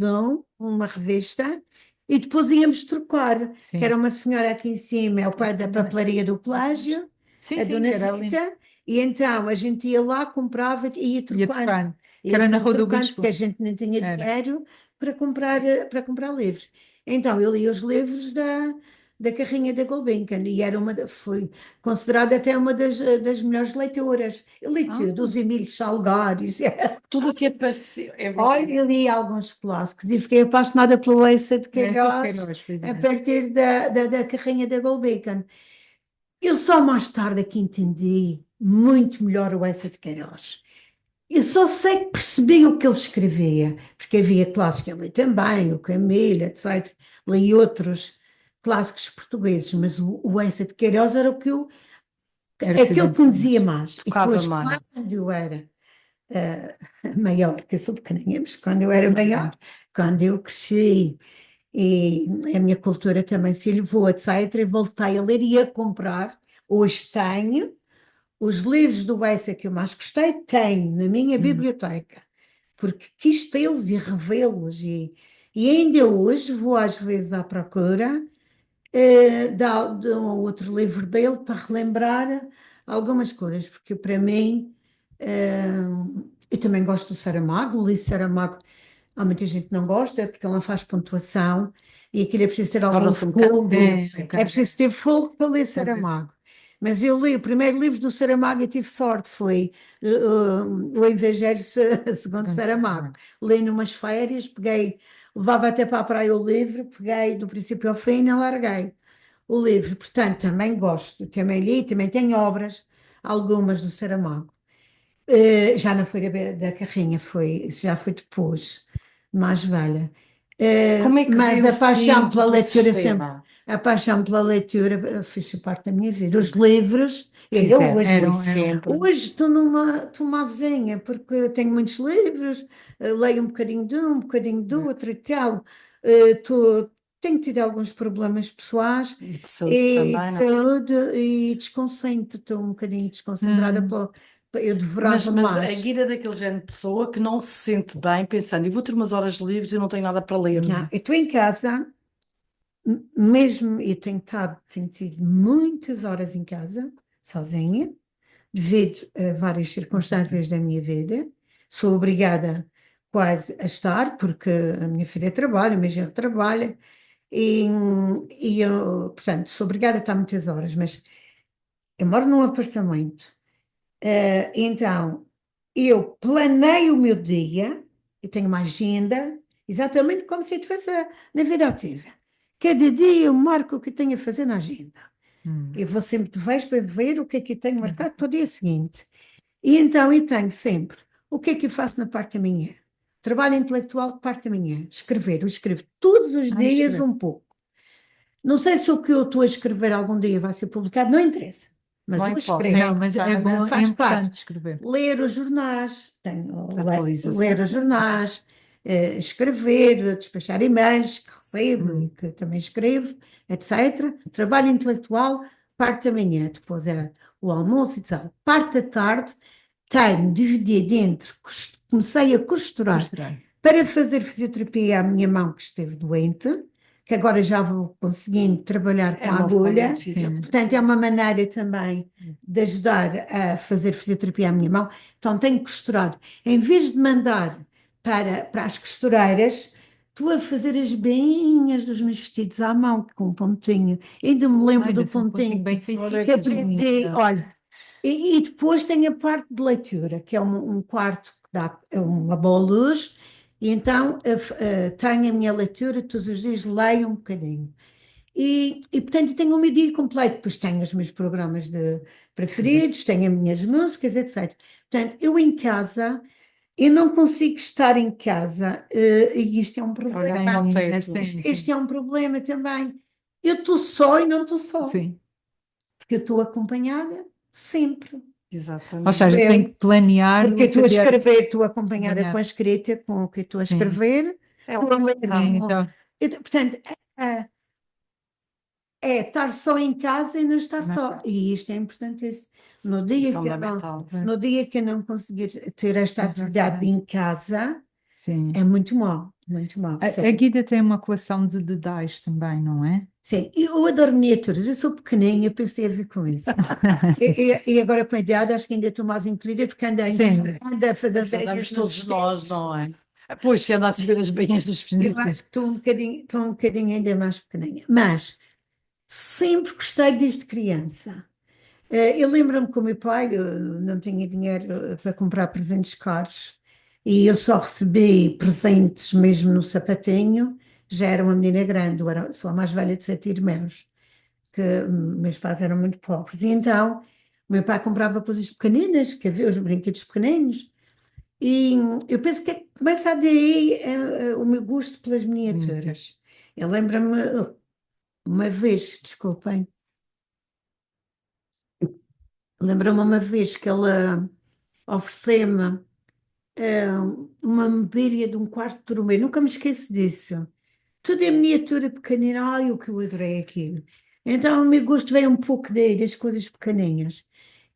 Speaker 2: uma revista, e depois íamos trocar, que
Speaker 3: Sim.
Speaker 2: era uma senhora aqui em cima, é o pai da papelaria do Plágio,
Speaker 3: Sim,
Speaker 2: a
Speaker 3: sim,
Speaker 2: Dona
Speaker 3: que era ali.
Speaker 2: Zita, e então a gente ia lá, comprava e ia
Speaker 3: Ia
Speaker 2: trocando.
Speaker 3: trocar. Que
Speaker 2: Ia
Speaker 3: era na
Speaker 2: sempre
Speaker 3: Rua do
Speaker 2: trocando,
Speaker 3: Bispo.
Speaker 2: porque a gente não tinha
Speaker 3: Era.
Speaker 2: dinheiro para comprar livros. Então eu li os livros da carrinha da Gulbenkian e foi considerada até uma das melhores leitoras. Eu li
Speaker 3: Ah,
Speaker 2: tudo, os Emílios Salgares,
Speaker 1: Tudo o que apareceu. É
Speaker 2: olha,
Speaker 1: verdade.
Speaker 2: eu li alguns clássicos e fiquei apaixonada pelo Eça de
Speaker 3: essa de
Speaker 2: Queiroz
Speaker 3: Queiroz, pois
Speaker 2: a
Speaker 3: é.
Speaker 2: partir da carrinha da Gulbenkian. Eu só mais tarde é que entendi muito melhor o Eça de Queiroz. Eu só sei que percebi o que ele escrevia, porque havia clássicos, eu li também, o Camilo, etc. Li outros clássicos portugueses, mas o Eça de Queiroz era
Speaker 3: Era que se
Speaker 2: aquele que me
Speaker 3: identificava
Speaker 2: dizia
Speaker 3: mais.
Speaker 2: mais. E
Speaker 1: Tocava
Speaker 2: depois,
Speaker 1: mais.
Speaker 2: quando eu era maior, que eu sou pequeninha, mas quando eu era maior, quando eu cresci e a minha cultura também se elevou, etc., e voltei a ler e a comprar Hoje tenho os livros do Bessa que eu mais gostei, tenho na minha biblioteca, porque quis tê-los e revê-los, e ainda hoje vou às vezes à procura de um ou outro livro dele para relembrar algumas coisas, porque para mim, eu também gosto do Saramago, li Saramago, há muita gente que não gosta, porque ele não faz pontuação, e aquilo é preciso ter algum
Speaker 1: Torna-se um bocado
Speaker 2: fogo,
Speaker 1: denso.
Speaker 3: É,
Speaker 2: é preciso ter fogo para ler Saramago. Mas eu li o primeiro livro do Saramago e tive sorte, foi O Evangelho segundo
Speaker 3: segundo
Speaker 2: Saramago. Li numas férias, peguei, levava até para a praia o livro, peguei do princípio ao fim e não larguei o livro. Portanto, também gosto, também li, também tenho obras, algumas do Saramago. Já na Feira da Carrinha, já foi depois, mais velha.
Speaker 1: Como é que vê
Speaker 2: Mas
Speaker 1: o
Speaker 2: a paixão
Speaker 1: fim
Speaker 2: pela
Speaker 1: do
Speaker 2: leitura sempre,
Speaker 1: sistema?
Speaker 2: a paixão pela leitura fez parte da minha vida. Os livros, ainda
Speaker 1: Fizeram,
Speaker 2: hoje,
Speaker 1: foi
Speaker 3: eram,
Speaker 1: sempre.
Speaker 2: hoje estou uma azinha, porque eu tenho muitos livros, leio um bocadinho de um bocadinho do outro e tal. Tenho tido alguns problemas pessoais
Speaker 1: E de saúde
Speaker 2: e
Speaker 1: também,
Speaker 2: de
Speaker 1: não é?
Speaker 2: saúde e desconcentro, estou um bocadinho desconcentrada,
Speaker 3: hum,
Speaker 2: eu
Speaker 1: Mas,
Speaker 2: devorava
Speaker 1: mas a
Speaker 2: mais.
Speaker 1: Guida é daquele género de pessoa que não se sente bem pensando, eu vou ter umas horas livres e não tenho nada para ler.
Speaker 2: Não, eu estou em casa, mesmo, e tenho tido muitas horas em casa, sozinha, devido a várias circunstâncias da minha vida. Sou obrigada quase a estar, porque a minha filha trabalha, o meu genro trabalha, e, e eu, portanto, sou obrigada a estar muitas horas, mas eu moro num apartamento. Então, eu planeio o meu dia, eu tenho uma agenda, exatamente como se eu tivesse na vida ativa. Cada dia eu marco o que tenho a fazer na agenda.
Speaker 3: hum.
Speaker 2: Eu vou sempre de vez para ver o que é que eu tenho marcado para o dia seguinte. E então eu tenho sempre o que é que eu faço na parte da manhã. Trabalho intelectual, parte da manhã. Escrever. Eu escrevo todos os dias
Speaker 3: Escrevo.
Speaker 2: um pouco. Não sei se o que eu estou a escrever algum dia vai ser publicado, não interessa. Mas
Speaker 1: Não
Speaker 2: eu
Speaker 1: importa, é
Speaker 2: escrevo.
Speaker 3: Não, mas é
Speaker 1: importante
Speaker 3: bom, é
Speaker 2: Faz parte.
Speaker 3: importante escrever.
Speaker 2: Ler os jornais,
Speaker 1: a
Speaker 2: ler
Speaker 1: atualização.
Speaker 2: os jornais, escrever, despachar e-mails que recebo e que também escrevo, etc. Trabalho intelectual, parte da manhã, depois é o almoço e tal. Parte da tarde, tenho dividido entre, comecei a costurar
Speaker 3: Costurar.
Speaker 2: para fazer fisioterapia à minha mão que esteve doente, que agora já vou conseguindo trabalhar
Speaker 1: É
Speaker 2: com a
Speaker 1: uma forma de
Speaker 2: agulha.
Speaker 3: Sim.
Speaker 2: Portanto, é
Speaker 1: fisioterapia.
Speaker 2: uma maneira também de ajudar a fazer fisioterapia à minha mão. Então, tenho costurado. Em vez de mandar para as costureiras, estou a fazer as bainhas dos meus vestidos à mão, com um pontinho. Ainda me lembro
Speaker 3: Ai,
Speaker 2: do
Speaker 3: desse um pontinho
Speaker 2: pontinho
Speaker 3: bem
Speaker 1: Olha
Speaker 3: feitinho.
Speaker 2: que
Speaker 1: que
Speaker 2: aprendi.
Speaker 3: Linda.
Speaker 2: Olha, e depois tem a parte de leitura, que é um quarto que dá uma boa luz, e então tenho a minha leitura, todos os dias leio um bocadinho. Portanto, tenho o meu dia completo, depois tenho os meus programas preferidos, tenho as minhas músicas, etc. Portanto, eu em casa, eu não consigo estar em casa, e isto é um
Speaker 1: olhar
Speaker 2: problema.
Speaker 1: para o
Speaker 3: Sem,
Speaker 1: teto.
Speaker 3: assim,
Speaker 2: Este
Speaker 3: sim.
Speaker 2: é um problema também. Eu estou só e não estou só,
Speaker 3: Sim.
Speaker 2: porque eu estou acompanhada sempre.
Speaker 3: Ou
Speaker 1: Exatamente.
Speaker 3: seja, tem que planear
Speaker 2: Porque
Speaker 3: o
Speaker 2: eu estou
Speaker 3: seu
Speaker 2: a
Speaker 3: dia
Speaker 2: escrever, estou acompanhada com a
Speaker 3: acompanhado.
Speaker 2: escrita, com o que eu estou a
Speaker 3: Sim,
Speaker 2: escrever,
Speaker 1: É
Speaker 2: estou a ler.
Speaker 3: sim, então,
Speaker 2: Portanto, é, é estar só em casa e não estar
Speaker 3: não
Speaker 2: só.
Speaker 3: está.
Speaker 2: E isto é importantíssimo. No
Speaker 1: é
Speaker 2: dia que eu não,
Speaker 1: fundamental.
Speaker 2: no dia que eu não conseguir ter esta atividade
Speaker 3: Exatamente.
Speaker 2: em casa,
Speaker 3: Sim.
Speaker 2: é muito mal,
Speaker 3: A
Speaker 2: sério.
Speaker 3: Guida tem uma coleção de dedais também, não é?
Speaker 2: Sim, eu adoro miniaturas, eu sou pequenina, eu pensei a ver com isso. E agora com a idade acho que ainda estou mais encolhida porque
Speaker 3: Sim,
Speaker 2: ando a fazer
Speaker 1: Mas
Speaker 2: bainhas
Speaker 1: andamos
Speaker 2: nos
Speaker 1: todos nós,
Speaker 2: vestidos.
Speaker 1: não é? Pois, se andasse a ver as bainhas dos
Speaker 2: Eu
Speaker 1: vestidos.
Speaker 2: acho que estou um bocadinho ainda mais pequenina, mas sempre gostei desde criança. Eu lembro-me que o meu pai não tinha dinheiro para comprar presentes caros e eu só recebi presentes mesmo no sapatinho. Já era uma menina grande, sou a mais velha de 7 irmãos, que meus pais eram muito pobres. E então, o meu pai comprava coisas pequeninas, que havia os brinquedos pequeninos. E eu penso que começa daí o meu gosto pelas
Speaker 3: sim.
Speaker 2: miniaturas. Eu lembro-me uma vez, desculpem, lembro-me uma vez que ela ofereceu-me uma mobília de um quarto de dormir, nunca me esqueço disso. Tudo em miniatura pequenina, ai, o que eu adorei aquilo. Então o meu gosto vem um pouco daí, das coisas pequeninhas.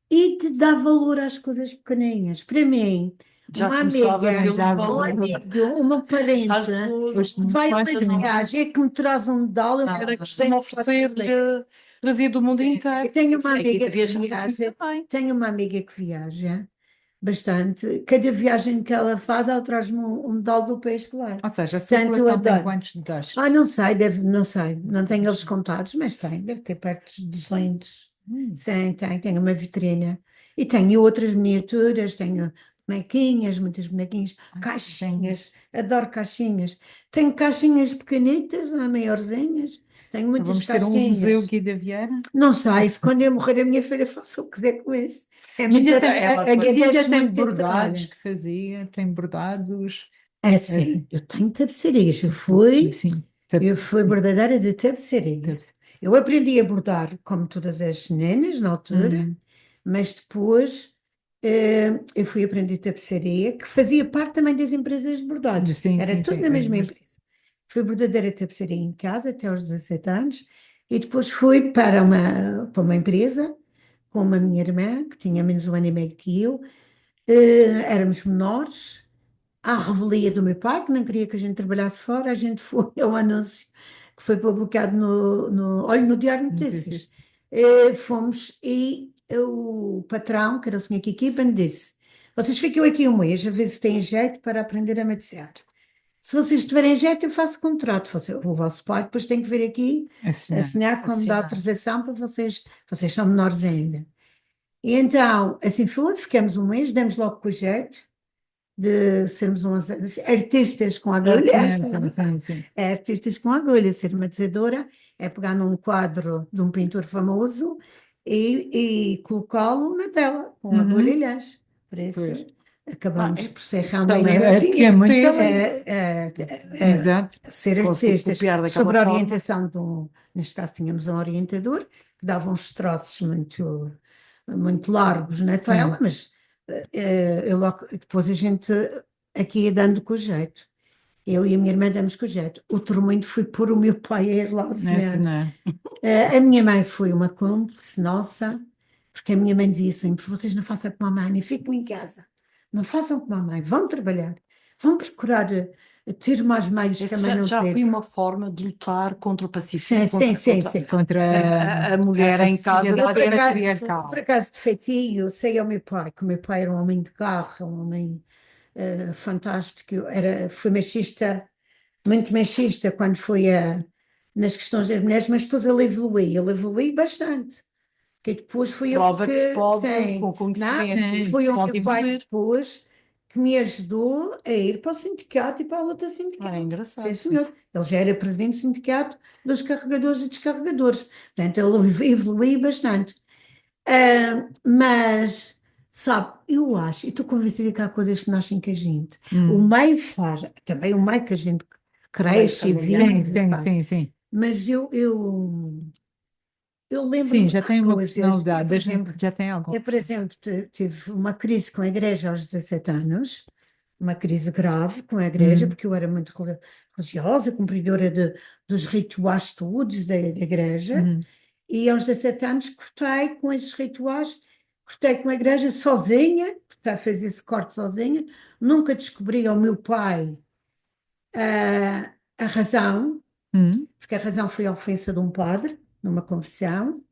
Speaker 2: E de dar valor às coisas pequeninhas. Para mim,
Speaker 1: Já
Speaker 2: uma
Speaker 1: começava
Speaker 2: amiga,
Speaker 3: Sim,
Speaker 1: pelo
Speaker 3: já
Speaker 2: um
Speaker 1: valor
Speaker 2: amigo, uma parente
Speaker 1: às pessoas.
Speaker 3: gosto muito
Speaker 2: vai a
Speaker 3: mais
Speaker 2: uma
Speaker 3: também.
Speaker 2: viagem é que me traz um medalha, eu
Speaker 1: Era
Speaker 2: quero
Speaker 1: costume oferecer-lhe, trazia do mundo
Speaker 3: Sim,
Speaker 1: inteiro.
Speaker 2: tenho uma
Speaker 1: A Guida
Speaker 2: amiga que
Speaker 1: viaja muito
Speaker 2: viaja,
Speaker 1: também.
Speaker 2: tenho uma amiga que viaja bastante. Cada viagem que ela faz, ela traz-me um medalho do país que vai.
Speaker 3: Ou seja, a sua
Speaker 2: Portanto, eu
Speaker 3: coleção tem
Speaker 2: adoro.
Speaker 3: quantos dados?
Speaker 2: Não sei, não sei, não tenho eles contados, mas tem, deve ter perto dos 200. Sim, tenho uma vitrina. E tenho outras miniaturas, tenho bonequinhas, muitas bonequinhas,
Speaker 3: Ai,
Speaker 2: caixinhas, adoro caixinhas. Tenho caixinhas pequenitas, maiorzinhas, tenho
Speaker 3: então
Speaker 2: muitas
Speaker 3: vamos ter um museu
Speaker 2: caixinhas.
Speaker 3: Guida Vieira?
Speaker 2: Não sei, se quando eu morrer a minha filha faço o que quiser com isso. É
Speaker 3: E
Speaker 2: muito,
Speaker 1: Ela
Speaker 2: a
Speaker 1: depois.
Speaker 3: ainda
Speaker 2: Guedes
Speaker 3: tem
Speaker 2: muito ter
Speaker 3: bordados
Speaker 2: trabalho.
Speaker 3: que fazia, tem bordados,
Speaker 2: É assim,
Speaker 3: assim,
Speaker 2: eu tenho tapeçarias,
Speaker 3: sim,
Speaker 2: eu fui
Speaker 3: sim,
Speaker 2: bordadeira de tapeçaria. Eu aprendi a bordar como todas as nenas na altura, mas depois eu fui aprender tapeçaria, que fazia parte também das empresas de bordados.
Speaker 3: sim,
Speaker 2: Era
Speaker 3: sim,
Speaker 2: tudo
Speaker 3: sim,
Speaker 2: na mesma empresa. Fui bordadeira de tapeçaria em casa até aos 17 anos e depois fui para uma empresa com uma minha irmã, que tinha menos um ano e meio que eu. Éramos menores, à revelia do meu pai, que não queria que a gente trabalhasse fora, a gente foi ao anúncio que foi publicado olha, no Diário de Notícias.
Speaker 3: notícias.
Speaker 2: Fomos e o patrão, que era o senhor Kikipan, disse: Vocês ficam aqui um mês a ver se têm jeito para aprender a matear. Se vocês tiverem jeito, eu faço contrato. O vosso pai depois tem que vir aqui
Speaker 3: Assinar.
Speaker 2: assinar como dá
Speaker 1: Assinar.
Speaker 2: autorização para vocês. Vocês são menores ainda. E então, assim foi, ficamos um mês, demos logo com o jeito de sermos uns artistas com agulha.
Speaker 3: Sim, sim.
Speaker 2: É artistas com agulha. Ser uma desenhadora é pegar num quadro de um pintor famoso e colocá-lo na tela com agulha e lãs. Por isso,
Speaker 3: Pois.
Speaker 2: acabamos por ser
Speaker 1: Também
Speaker 2: realmente
Speaker 1: não
Speaker 3: Que
Speaker 1: tinha
Speaker 3: é
Speaker 1: que
Speaker 3: muito
Speaker 1: ter
Speaker 3: talento.
Speaker 2: a
Speaker 3: Exato.
Speaker 2: ser
Speaker 1: conseguido
Speaker 2: artistas
Speaker 1: copiar daquela
Speaker 2: sobre a
Speaker 1: forma.
Speaker 2: orientação neste caso tínhamos um orientador que dava uns troços muito largos na tela,
Speaker 3: Sim.
Speaker 2: mas depois a gente aqui ia dando com o jeito. Eu e a minha irmã damos com o jeito. Outro muito foi pôr o meu pai a ir lá assinar.
Speaker 3: Assinar.
Speaker 2: A minha mãe foi uma cúmplice nossa, porque a minha mãe dizia sempre: vocês não façam como a mãe, nem ficam em casa. Não façam como a mãe, vão trabalhar, vão procurar ter mais meios que a
Speaker 1: Esse
Speaker 2: mãe não
Speaker 1: já foi
Speaker 2: teve.
Speaker 1: uma forma de lutar contra o pacifismo,
Speaker 2: Sim, sim, sim, sim.
Speaker 3: Contra
Speaker 1: a mulher
Speaker 3: a
Speaker 1: em casa
Speaker 2: Eu,
Speaker 3: sociedade
Speaker 2: por acaso,
Speaker 3: patriarcal.
Speaker 2: de feitio, sei ao meu pai, que o meu pai era um homem de garra, um homem fantástico, foi machista, muito machista quando foi nas questões das mulheres, mas depois ele evoluiu bastante. Que depois foi ele
Speaker 1: prova que se pode,
Speaker 2: sim,
Speaker 1: com conhecimento,
Speaker 3: Sim,
Speaker 2: foi
Speaker 1: se
Speaker 2: o
Speaker 1: pode
Speaker 2: meu pai
Speaker 1: evoluir.
Speaker 2: depois que me ajudou a ir para o sindicato e para a luta sindical.
Speaker 1: É
Speaker 2: Sim,
Speaker 1: engraçado.
Speaker 2: senhor. Ele já era presidente do sindicato dos carregadores e descarregadores. Portanto, ele evoluiu bastante. Mas, sabe, eu acho, e estou convencida que há coisas que nascem com a gente. O meio faz, também o meio que a gente cresce e
Speaker 1: familiar.
Speaker 2: vive,
Speaker 3: sim.
Speaker 2: mas eu
Speaker 3: Sim,
Speaker 2: lembro-me,
Speaker 3: já
Speaker 2: há
Speaker 3: tem uma
Speaker 2: coisas,
Speaker 3: personalidade, já tem
Speaker 2: eu,
Speaker 3: algum.
Speaker 2: por exemplo, tive uma crise com a igreja aos 17 anos, uma crise grave com a igreja,
Speaker 3: Hum,
Speaker 2: porque eu era muito religiosa, cumpridora dos rituais todos da igreja,
Speaker 3: hum,
Speaker 2: e aos 17 anos cortei com esses rituais, cortei com a igreja sozinha, portanto, fiz esse corte sozinha, nunca descobri ao meu pai a razão,
Speaker 3: hum.
Speaker 2: porque a razão foi a ofensa de um padre, numa confissão,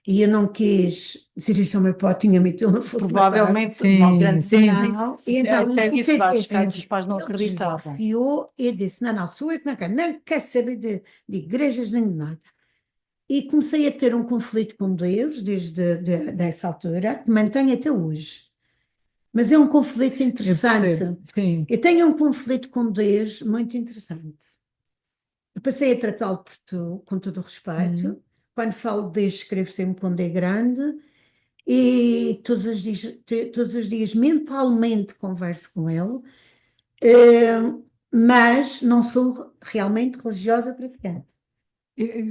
Speaker 2: e eu não quis dizer isso ao meu pai, tinha medo que ele não fosse matar.
Speaker 1: Provavelmente uma
Speaker 3: Sim,
Speaker 1: grande
Speaker 3: sim.
Speaker 2: Não, e então
Speaker 1: até isso
Speaker 2: comecei a
Speaker 1: faz
Speaker 2: dizer,
Speaker 1: caso os pais não
Speaker 2: ele
Speaker 1: acreditavam.
Speaker 2: desvafiou e disse, não, sou eu que não quero, nem quero saber de igrejas nem de nada. E comecei a ter um conflito com Deus dessa altura, que mantenho até hoje. Mas é um conflito
Speaker 3: Eu
Speaker 2: interessante.
Speaker 3: percebo. Sim.
Speaker 2: Eu tenho um conflito com Deus muito interessante. Eu passei a tratá-lo com todo o
Speaker 3: Hum.
Speaker 2: respeito. Quando falo de Deus, escrevo sempre com D grande. E todos os dias mentalmente converso com ele, mas não sou realmente religiosa praticante.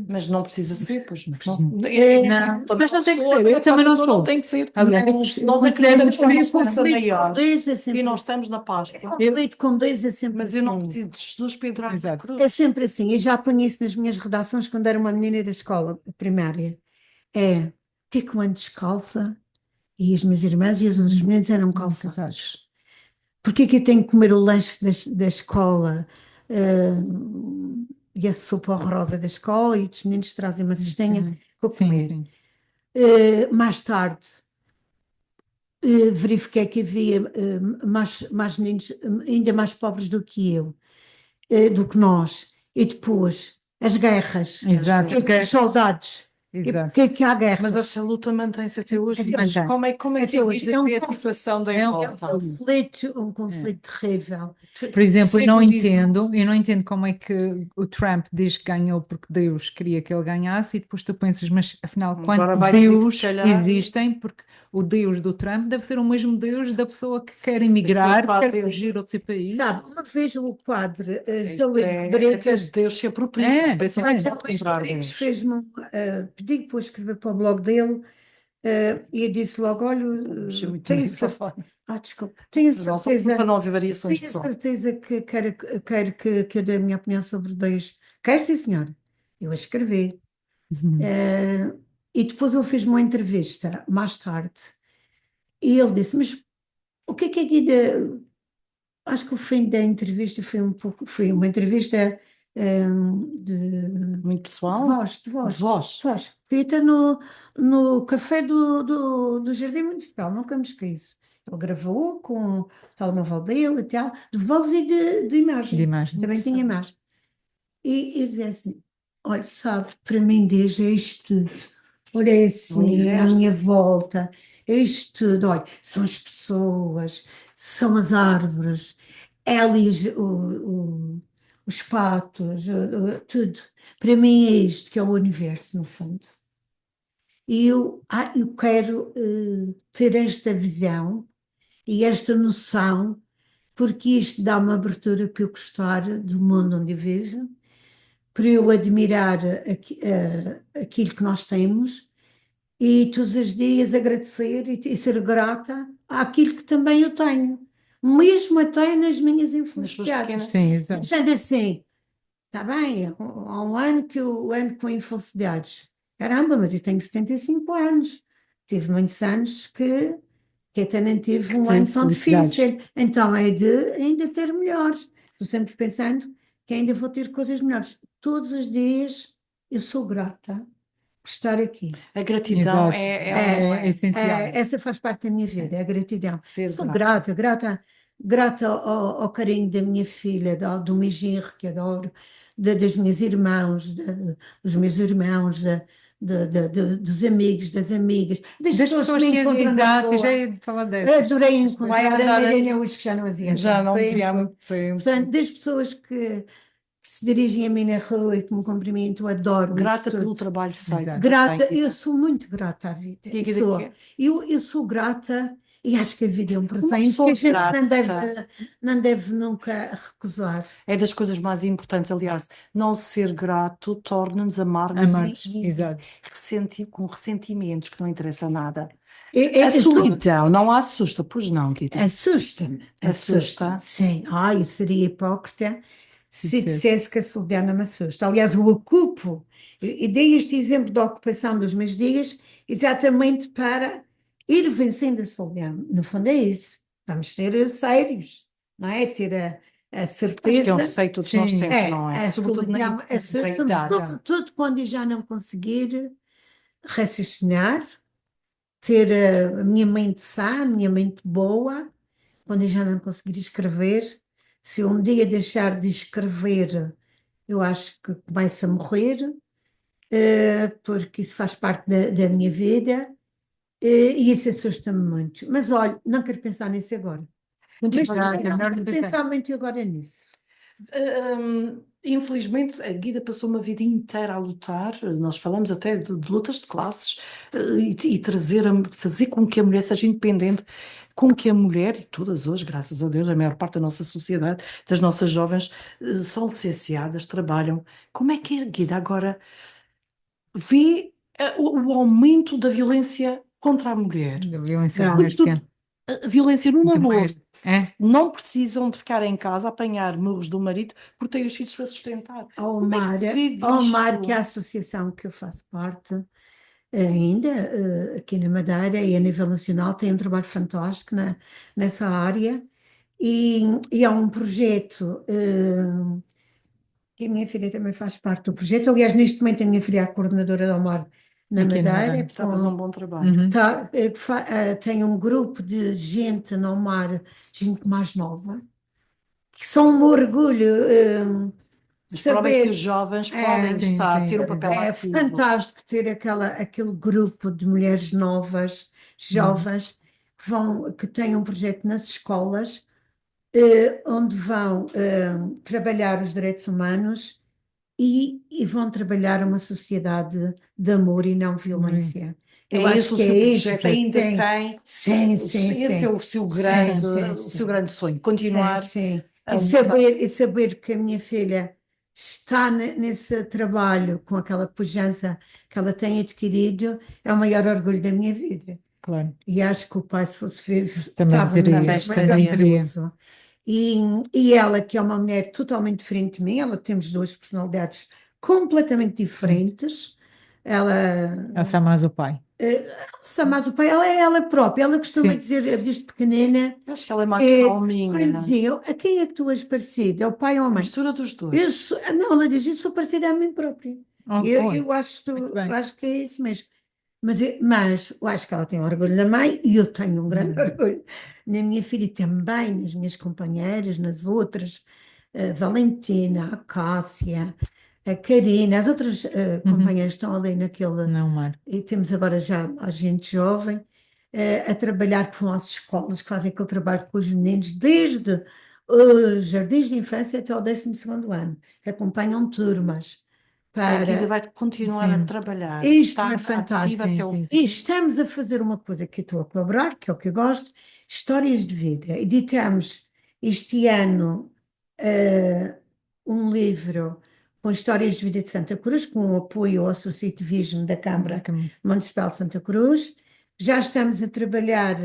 Speaker 1: Mas não precisa ser, pois não.
Speaker 3: Não, mas não tem que ser, eu também não sou.
Speaker 1: Não tem que ser.
Speaker 3: Aliás,
Speaker 1: Nós acreditamos que é uma força
Speaker 2: conflito
Speaker 1: maior
Speaker 2: com Deus é
Speaker 1: e
Speaker 2: sempre
Speaker 1: nós estamos na Páscoa.
Speaker 2: conflito com Deus é sempre
Speaker 1: Mas eu não
Speaker 2: assim.
Speaker 1: preciso de Jesus para entrar na
Speaker 3: Exato.
Speaker 1: cruz.
Speaker 2: É sempre assim. Eu já apanhei isso nas minhas redações quando era uma menina da escola primária. O que é que eu ando descalça? E as minhas irmãs e os outros meninos eram calçados. Porquê que eu tenho que comer o lanche da escola e a sopa horrorosa da escola e os meninos trazem uma cestinha para eu
Speaker 3: Sim,
Speaker 2: comer?
Speaker 3: sim.
Speaker 2: Mais tarde, verifiquei que havia mais meninos ainda mais pobres do que eu, do que nós. E depois, as guerras,
Speaker 3: Exato.
Speaker 2: as saudades. E
Speaker 3: Exato.
Speaker 2: porquê que há guerra?
Speaker 1: Mas essa luta mantém-se até hoje.
Speaker 2: Até
Speaker 1: Mas
Speaker 3: hoje.
Speaker 1: como é que
Speaker 2: Até
Speaker 1: a
Speaker 2: hoje.
Speaker 1: vida
Speaker 2: É um
Speaker 1: vê a
Speaker 2: conflito.
Speaker 1: situação da
Speaker 3: É um
Speaker 1: Europa?
Speaker 2: Um conflito terrível.
Speaker 3: Por exemplo,
Speaker 1: Sei
Speaker 3: eu não
Speaker 1: que diz-
Speaker 3: entendo como é que o Trump diz que ganhou porque Deus queria que ele ganhasse e depois tu pensas, mas afinal,
Speaker 1: Agora
Speaker 3: quantos
Speaker 1: vai dizer que se
Speaker 3: Deus
Speaker 1: calhar-
Speaker 3: existem? Porque o Deus do Trump deve ser o mesmo Deus da pessoa que quer emigrar, que quer fugir ao seu país.
Speaker 2: Sabe, uma vez o padre José
Speaker 1: Isto
Speaker 2: Luís
Speaker 1: até
Speaker 2: Bretas
Speaker 1: Deus se apropria.
Speaker 3: É,
Speaker 1: Pensam
Speaker 3: é.
Speaker 1: que
Speaker 2: José
Speaker 1: pode
Speaker 2: Luís
Speaker 1: comprar
Speaker 2: Bretas
Speaker 1: Deus.
Speaker 2: fez-me pedido para eu escrever para o blog dele e eu disse logo, olha,
Speaker 1: Mexer muito
Speaker 2: tenho
Speaker 1: no
Speaker 2: certeza,
Speaker 1: microfone.
Speaker 2: desculpa, tenho
Speaker 1: Não, só
Speaker 2: certeza,
Speaker 1: para não haver variações de
Speaker 2: tenho
Speaker 1: som.
Speaker 2: certeza que quero que eu dê a minha opinião sobre Deus. Quero sim, senhora. Eu a escrevi. Eh, e depois ele fez-me uma entrevista, mais tarde, e ele disse, mas o que é aqui da... Acho que o fim da entrevista foi uma entrevista de
Speaker 1: Muito pessoal.
Speaker 2: de voz.
Speaker 1: De voz.
Speaker 2: Fui até no café do Jardim Municipal, nunca me esqueço. Ele gravou com o telemóvel dele e tal, de voz e de imagem.
Speaker 3: De imagem.
Speaker 2: Também tinha imagem. E eu dizia assim: olha, sabe, para mim, Deus é isto tudo. Olha, é assim, à
Speaker 1: universo.
Speaker 2: minha volta, é isto tudo. Olha, são as pessoas, são as árvores, é ali os patos, tudo. Para mim é isto que é o universo, no fundo. E eu quero ter esta visão e esta noção, porque isto dá uma abertura para eu gostar do mundo onde eu vivo, para eu admirar aquilo que nós temos e todos os dias agradecer e ser grata àquilo que também eu tenho, mesmo até nas minhas infelicidades.
Speaker 3: Sim, exato.
Speaker 2: Sendo assim, está bem, há um ano que eu ando com infelicidades. Caramba, mas eu tenho 75 anos. Tive muitos anos que até nem tive um ano tão
Speaker 3: felicidades.
Speaker 2: difícil. Então é de ainda ter melhores. Estou sempre pensando que ainda vou ter coisas melhores. Todos os dias eu sou grata por estar aqui.
Speaker 1: A gratidão
Speaker 3: Exato. É essencial.
Speaker 2: Essa faz parte da minha vida, é a gratidão.
Speaker 1: Ser
Speaker 2: Sou
Speaker 1: grato.
Speaker 2: grata ao carinho da minha filha, do meu genro que adoro, das minhas irmãos, dos meus irmãos, dos amigos, das amigas, das pessoas que me encontram na
Speaker 3: exato,
Speaker 2: rua.
Speaker 3: já ia falar dessas.
Speaker 2: Adorei encontrar a
Speaker 1: andar
Speaker 2: Maria hoje que já não havia.
Speaker 1: Já não
Speaker 2: Foi-
Speaker 1: vi há muito tempo.
Speaker 2: Portanto, das pessoas que se dirigem a mim na rua e que me cumprimentam, adoro
Speaker 1: Grata
Speaker 2: isso
Speaker 1: pelo
Speaker 2: tudo.
Speaker 1: trabalho feito.
Speaker 3: Exato.
Speaker 2: Grata,
Speaker 1: também.
Speaker 2: eu sou muito grata à vida.
Speaker 1: Diga
Speaker 2: Eu sou.
Speaker 1: daqui.
Speaker 2: Eu sou grata e acho que a vida é um presente que
Speaker 1: pessoa
Speaker 2: a gente
Speaker 1: grata.
Speaker 2: não deve nunca recusar.
Speaker 1: É das coisas mais importantes, aliás, não ser grato torna-nos amargos
Speaker 3: Amargos,
Speaker 1: e
Speaker 3: exato.
Speaker 1: com ressentimentos que não interessa nada.
Speaker 2: É
Speaker 1: A solidão não assusta, pois não, Guida?
Speaker 2: Assusta-me.
Speaker 1: Assusta?
Speaker 2: Sim. Eu seria hipócrita se
Speaker 3: Dissesse.
Speaker 2: dissesse que a solidão não me assusta. Aliás, eu ocupo. E dei este exemplo da ocupação dos meus dias exatamente para ir vencendo a solidão. No fundo é isso. Vamos ser sérios, não é? Ter a certeza.
Speaker 1: Acho que é um receio que todos nós
Speaker 3: Sim.
Speaker 1: temos, não é?
Speaker 2: A
Speaker 1: Sobretudo
Speaker 2: solidão
Speaker 1: na
Speaker 2: assusta-me,
Speaker 1: idade.
Speaker 2: sobretudo quando eu já não conseguir raciocinar, ter a minha mente sã, a minha mente boa, quando eu já não conseguir escrever. Se eu um dia deixar de escrever, eu acho que começo a morrer, porque isso faz parte da minha vida, e isso assusta-me muito. Mas olha, não quero pensar nisso agora.
Speaker 1: Muito
Speaker 2: Mas
Speaker 1: obrigada.
Speaker 2: também não quero pensar muito agora nisso.
Speaker 1: Infelizmente, a Guida passou uma vida inteira a lutar. Nós falamos até de lutas de classes, e fazer com que a mulher seja independente, com que a mulher, e todas hoje, graças a Deus, a maior parte da nossa sociedade, das nossas jovens, são licenciadas, trabalham. Como é que a Guida agora vê o aumento da violência contra a mulher?
Speaker 3: Da violência
Speaker 2: Não.
Speaker 3: doméstica.
Speaker 1: A violência no namoro.
Speaker 3: É?
Speaker 1: Não precisam de ficar em casa a apanhar murros do marido porque têm os filhos para sustentar. Como é que se vive
Speaker 2: Ao mar,
Speaker 1: isto?
Speaker 2: que é a associação que eu faço parte, ainda aqui na Madeira e a nível nacional, tem um trabalho fantástico nessa área. E há um projeto que a minha filha também faz parte do projeto. Aliás, neste momento a minha filha é a coordenadora do mar na
Speaker 3: Aqui na
Speaker 2: Madeira.
Speaker 3: Madeira.
Speaker 1: Está a fazer um bom trabalho.
Speaker 3: Uhum.
Speaker 2: Tem um grupo de gente no mar, gente mais nova, que são um orgulho
Speaker 1: Mas prova é que
Speaker 2: saber.
Speaker 1: os jovens podem
Speaker 3: sim,
Speaker 1: estar,
Speaker 3: sim,
Speaker 1: ter um
Speaker 3: sim.
Speaker 1: papel
Speaker 2: É
Speaker 1: ativo.
Speaker 2: fantástico ter aquele grupo de mulheres novas, jovens, que têm um projeto nas escolas, onde vão trabalhar os direitos humanos e vão trabalhar uma sociedade de amor e não violência. Eu
Speaker 1: É
Speaker 2: acho
Speaker 1: esse o
Speaker 2: que
Speaker 1: seu
Speaker 2: é esse
Speaker 1: projeto,
Speaker 2: que
Speaker 1: ainda
Speaker 2: tem.
Speaker 1: tem.
Speaker 2: Sim,
Speaker 1: Esse é o seu grande, o seu grande sonho, continuar
Speaker 2: sim.
Speaker 1: a
Speaker 2: E
Speaker 1: lutar.
Speaker 2: saber que a minha filha está nesse trabalho com aquela pujança que ela tem adquirido é o maior orgulho da minha vida.
Speaker 3: Claro.
Speaker 2: E acho que o pai, se fosse vivo,
Speaker 3: Também
Speaker 2: estava
Speaker 3: teria,
Speaker 1: também estaria.
Speaker 2: orgulhoso. E ela, que é uma mulher totalmente diferente de mim, ela temos duas personalidades completamente diferentes. Ela
Speaker 3: Ela sabe mais o pai.
Speaker 2: sabe mais o pai, ela é ela própria. Ela costuma
Speaker 3: Sim.
Speaker 2: dizer, desde pequenina,
Speaker 1: Eu acho que ela é mais
Speaker 2: pai
Speaker 1: calminha.
Speaker 2: dizia, a quem é que tu és parecida? É o pai ou a
Speaker 1: A
Speaker 2: mãe?
Speaker 1: mistura dos dois.
Speaker 2: Não, ela diz, eu sou parecida a mim própria.
Speaker 3: Oh,
Speaker 2: Eu,
Speaker 3: boa.
Speaker 2: eu acho,
Speaker 3: Muito bem.
Speaker 2: acho que é isso mesmo. Mas eu acho que ela tem orgulho da mãe e eu tenho um grande orgulho na minha filha e também nas minhas companheiras, nas outras, a Valentina, a Cássia, a Karina, as outras companheiras estão ali naquele.
Speaker 3: Não, Mar.
Speaker 2: E temos agora já a gente jovem a trabalhar, que vão às escolas, que fazem aquele trabalho com os meninos desde os jardins de infância até ao 12º ano, que acompanham turmas
Speaker 1: A Guida
Speaker 2: para.
Speaker 1: vai continuar
Speaker 3: Sim.
Speaker 1: a trabalhar.
Speaker 2: Isto
Speaker 1: Está
Speaker 2: é
Speaker 1: ativa
Speaker 2: fantástico.
Speaker 1: até o
Speaker 3: Sim,
Speaker 2: E estamos a fazer uma coisa que eu estou a colaborar, que é o que eu gosto, histórias de vida. Editamos este ano um livro com histórias de vida de Santa Cruz, com o apoio ao associativismo da Câmara Municipal de Santa Cruz. Já estamos a trabalhar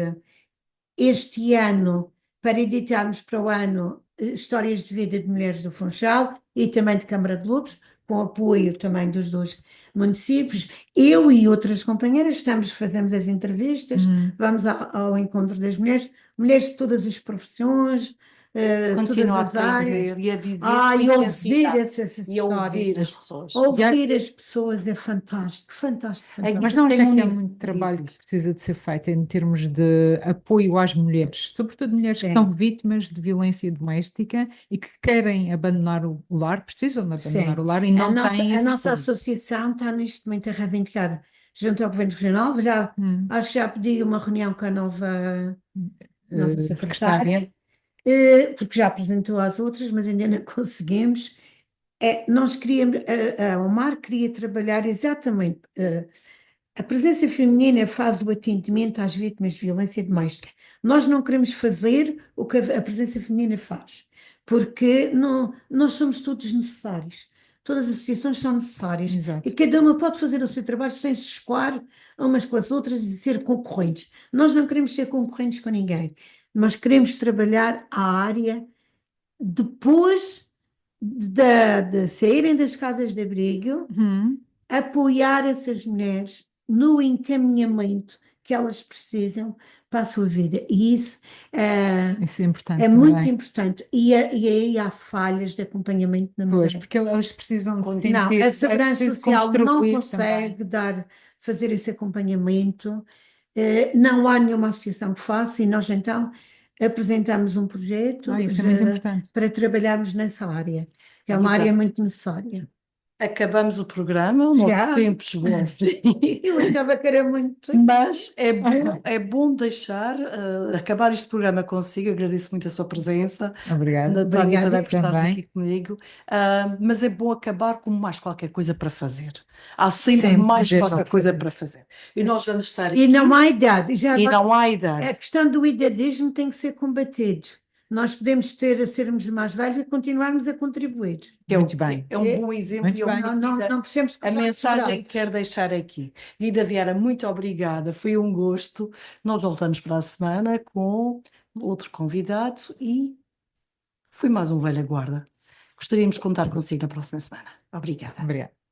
Speaker 2: este ano para editarmos para o ano histórias de vida de mulheres do Funchal e também de Câmara de Lobos, com apoio também dos dois municípios. Eu e outras companheiras fazemos as entrevistas, vamos ao encontro das mulheres, mulheres de todas as profissões, todas
Speaker 1: continuar a
Speaker 2: as áreas.
Speaker 1: aprender e a viver com
Speaker 2: E ouvir
Speaker 1: intensidade.
Speaker 2: essas
Speaker 1: E a ouvir
Speaker 2: histórias.
Speaker 1: as pessoas.
Speaker 2: Ouvir as pessoas é fantástico, fantástico, fantástico.
Speaker 3: Mas não
Speaker 1: tem
Speaker 3: tem
Speaker 1: um
Speaker 3: que há
Speaker 1: nível-
Speaker 3: muito trabalho que precisa de ser feito em termos de apoio às mulheres, sobretudo mulheres que
Speaker 2: Sim.
Speaker 3: são vítimas de violência doméstica e que querem abandonar o lar, precisam de abandonar
Speaker 2: Sim.
Speaker 3: o lar e não têm
Speaker 2: A
Speaker 3: esse
Speaker 2: nossa
Speaker 3: apoio.
Speaker 2: associação está neste momento a reivindicar, junto ao Governo Regional, acho que já pedi uma reunião com a nova secretária, porque já apresentou às outras, mas ainda não conseguimos. Nós queríamos, a Omar queria trabalhar exatamente. A presença feminina faz o atendimento às vítimas de violência doméstica. Nós não queremos fazer o que a presença feminina faz, porque nós somos todos necessários. Todas as associações são necessárias.
Speaker 3: Exato.
Speaker 2: E cada uma pode fazer o seu trabalho sem se escoar umas com as outras e ser concorrentes. Nós não queremos ser concorrentes com ninguém. Nós queremos trabalhar a área depois de saírem das casas de abrigo, apoiar essas mulheres no encaminhamento que elas precisam para a sua vida. E isso
Speaker 3: Isso é importante
Speaker 2: é muito
Speaker 3: também.
Speaker 2: importante. E aí há falhas de acompanhamento na
Speaker 3: Pois,
Speaker 2: mulher.
Speaker 3: porque elas precisam de
Speaker 2: Não,
Speaker 3: sentir,
Speaker 2: a
Speaker 3: é
Speaker 2: Segurança
Speaker 3: preciso
Speaker 2: Social não
Speaker 3: construir
Speaker 2: consegue fazer esse acompanhamento. Não há nenhuma associação que faça e nós então apresentamos um projeto
Speaker 3: também. Isso é muito importante.
Speaker 2: para trabalharmos nessa área. É uma
Speaker 1: Rita,
Speaker 2: área muito necessária.
Speaker 1: Acabamos o programa, o nosso
Speaker 2: Já?
Speaker 1: tempo chegou ao fim.
Speaker 2: Eu achava que era muito.
Speaker 1: Mas é bom deixar acabar este programa consigo. Agradeço muito a sua presença,
Speaker 3: Obrigada.
Speaker 1: Natália,
Speaker 2: Obrigada,
Speaker 1: também por estares
Speaker 3: também.
Speaker 1: aqui comigo. Mas é bom acabar com mais qualquer coisa para fazer. Há sempre
Speaker 3: Sempre
Speaker 1: mais
Speaker 3: mesmo
Speaker 1: qualquer
Speaker 3: para
Speaker 1: coisa
Speaker 3: fazer.
Speaker 1: para fazer. E nós vamos estar
Speaker 2: E
Speaker 1: aqui
Speaker 2: não há idade. Já
Speaker 1: e
Speaker 2: agora,
Speaker 1: não há
Speaker 2: a
Speaker 1: idade.
Speaker 2: questão do idadismo tem que ser combatido. Nós podemos ter a sermos mais velhos e continuarmos a contribuir.
Speaker 1: Que é o
Speaker 3: Muito
Speaker 1: quê?
Speaker 3: bem.
Speaker 1: É um bom exemplo
Speaker 3: Muito
Speaker 1: e é
Speaker 3: bem.
Speaker 1: uma
Speaker 2: Não precisamos
Speaker 1: a
Speaker 2: cruzar os
Speaker 1: mensagem que
Speaker 2: braços.
Speaker 1: quero deixar aqui. Guida Vieira, muito obrigada, foi um gosto. Nós voltamos para a semana com outro convidado e foi mais um velha guarda. Gostaríamos de contar consigo na próxima semana. Obrigada.
Speaker 3: Obrigada.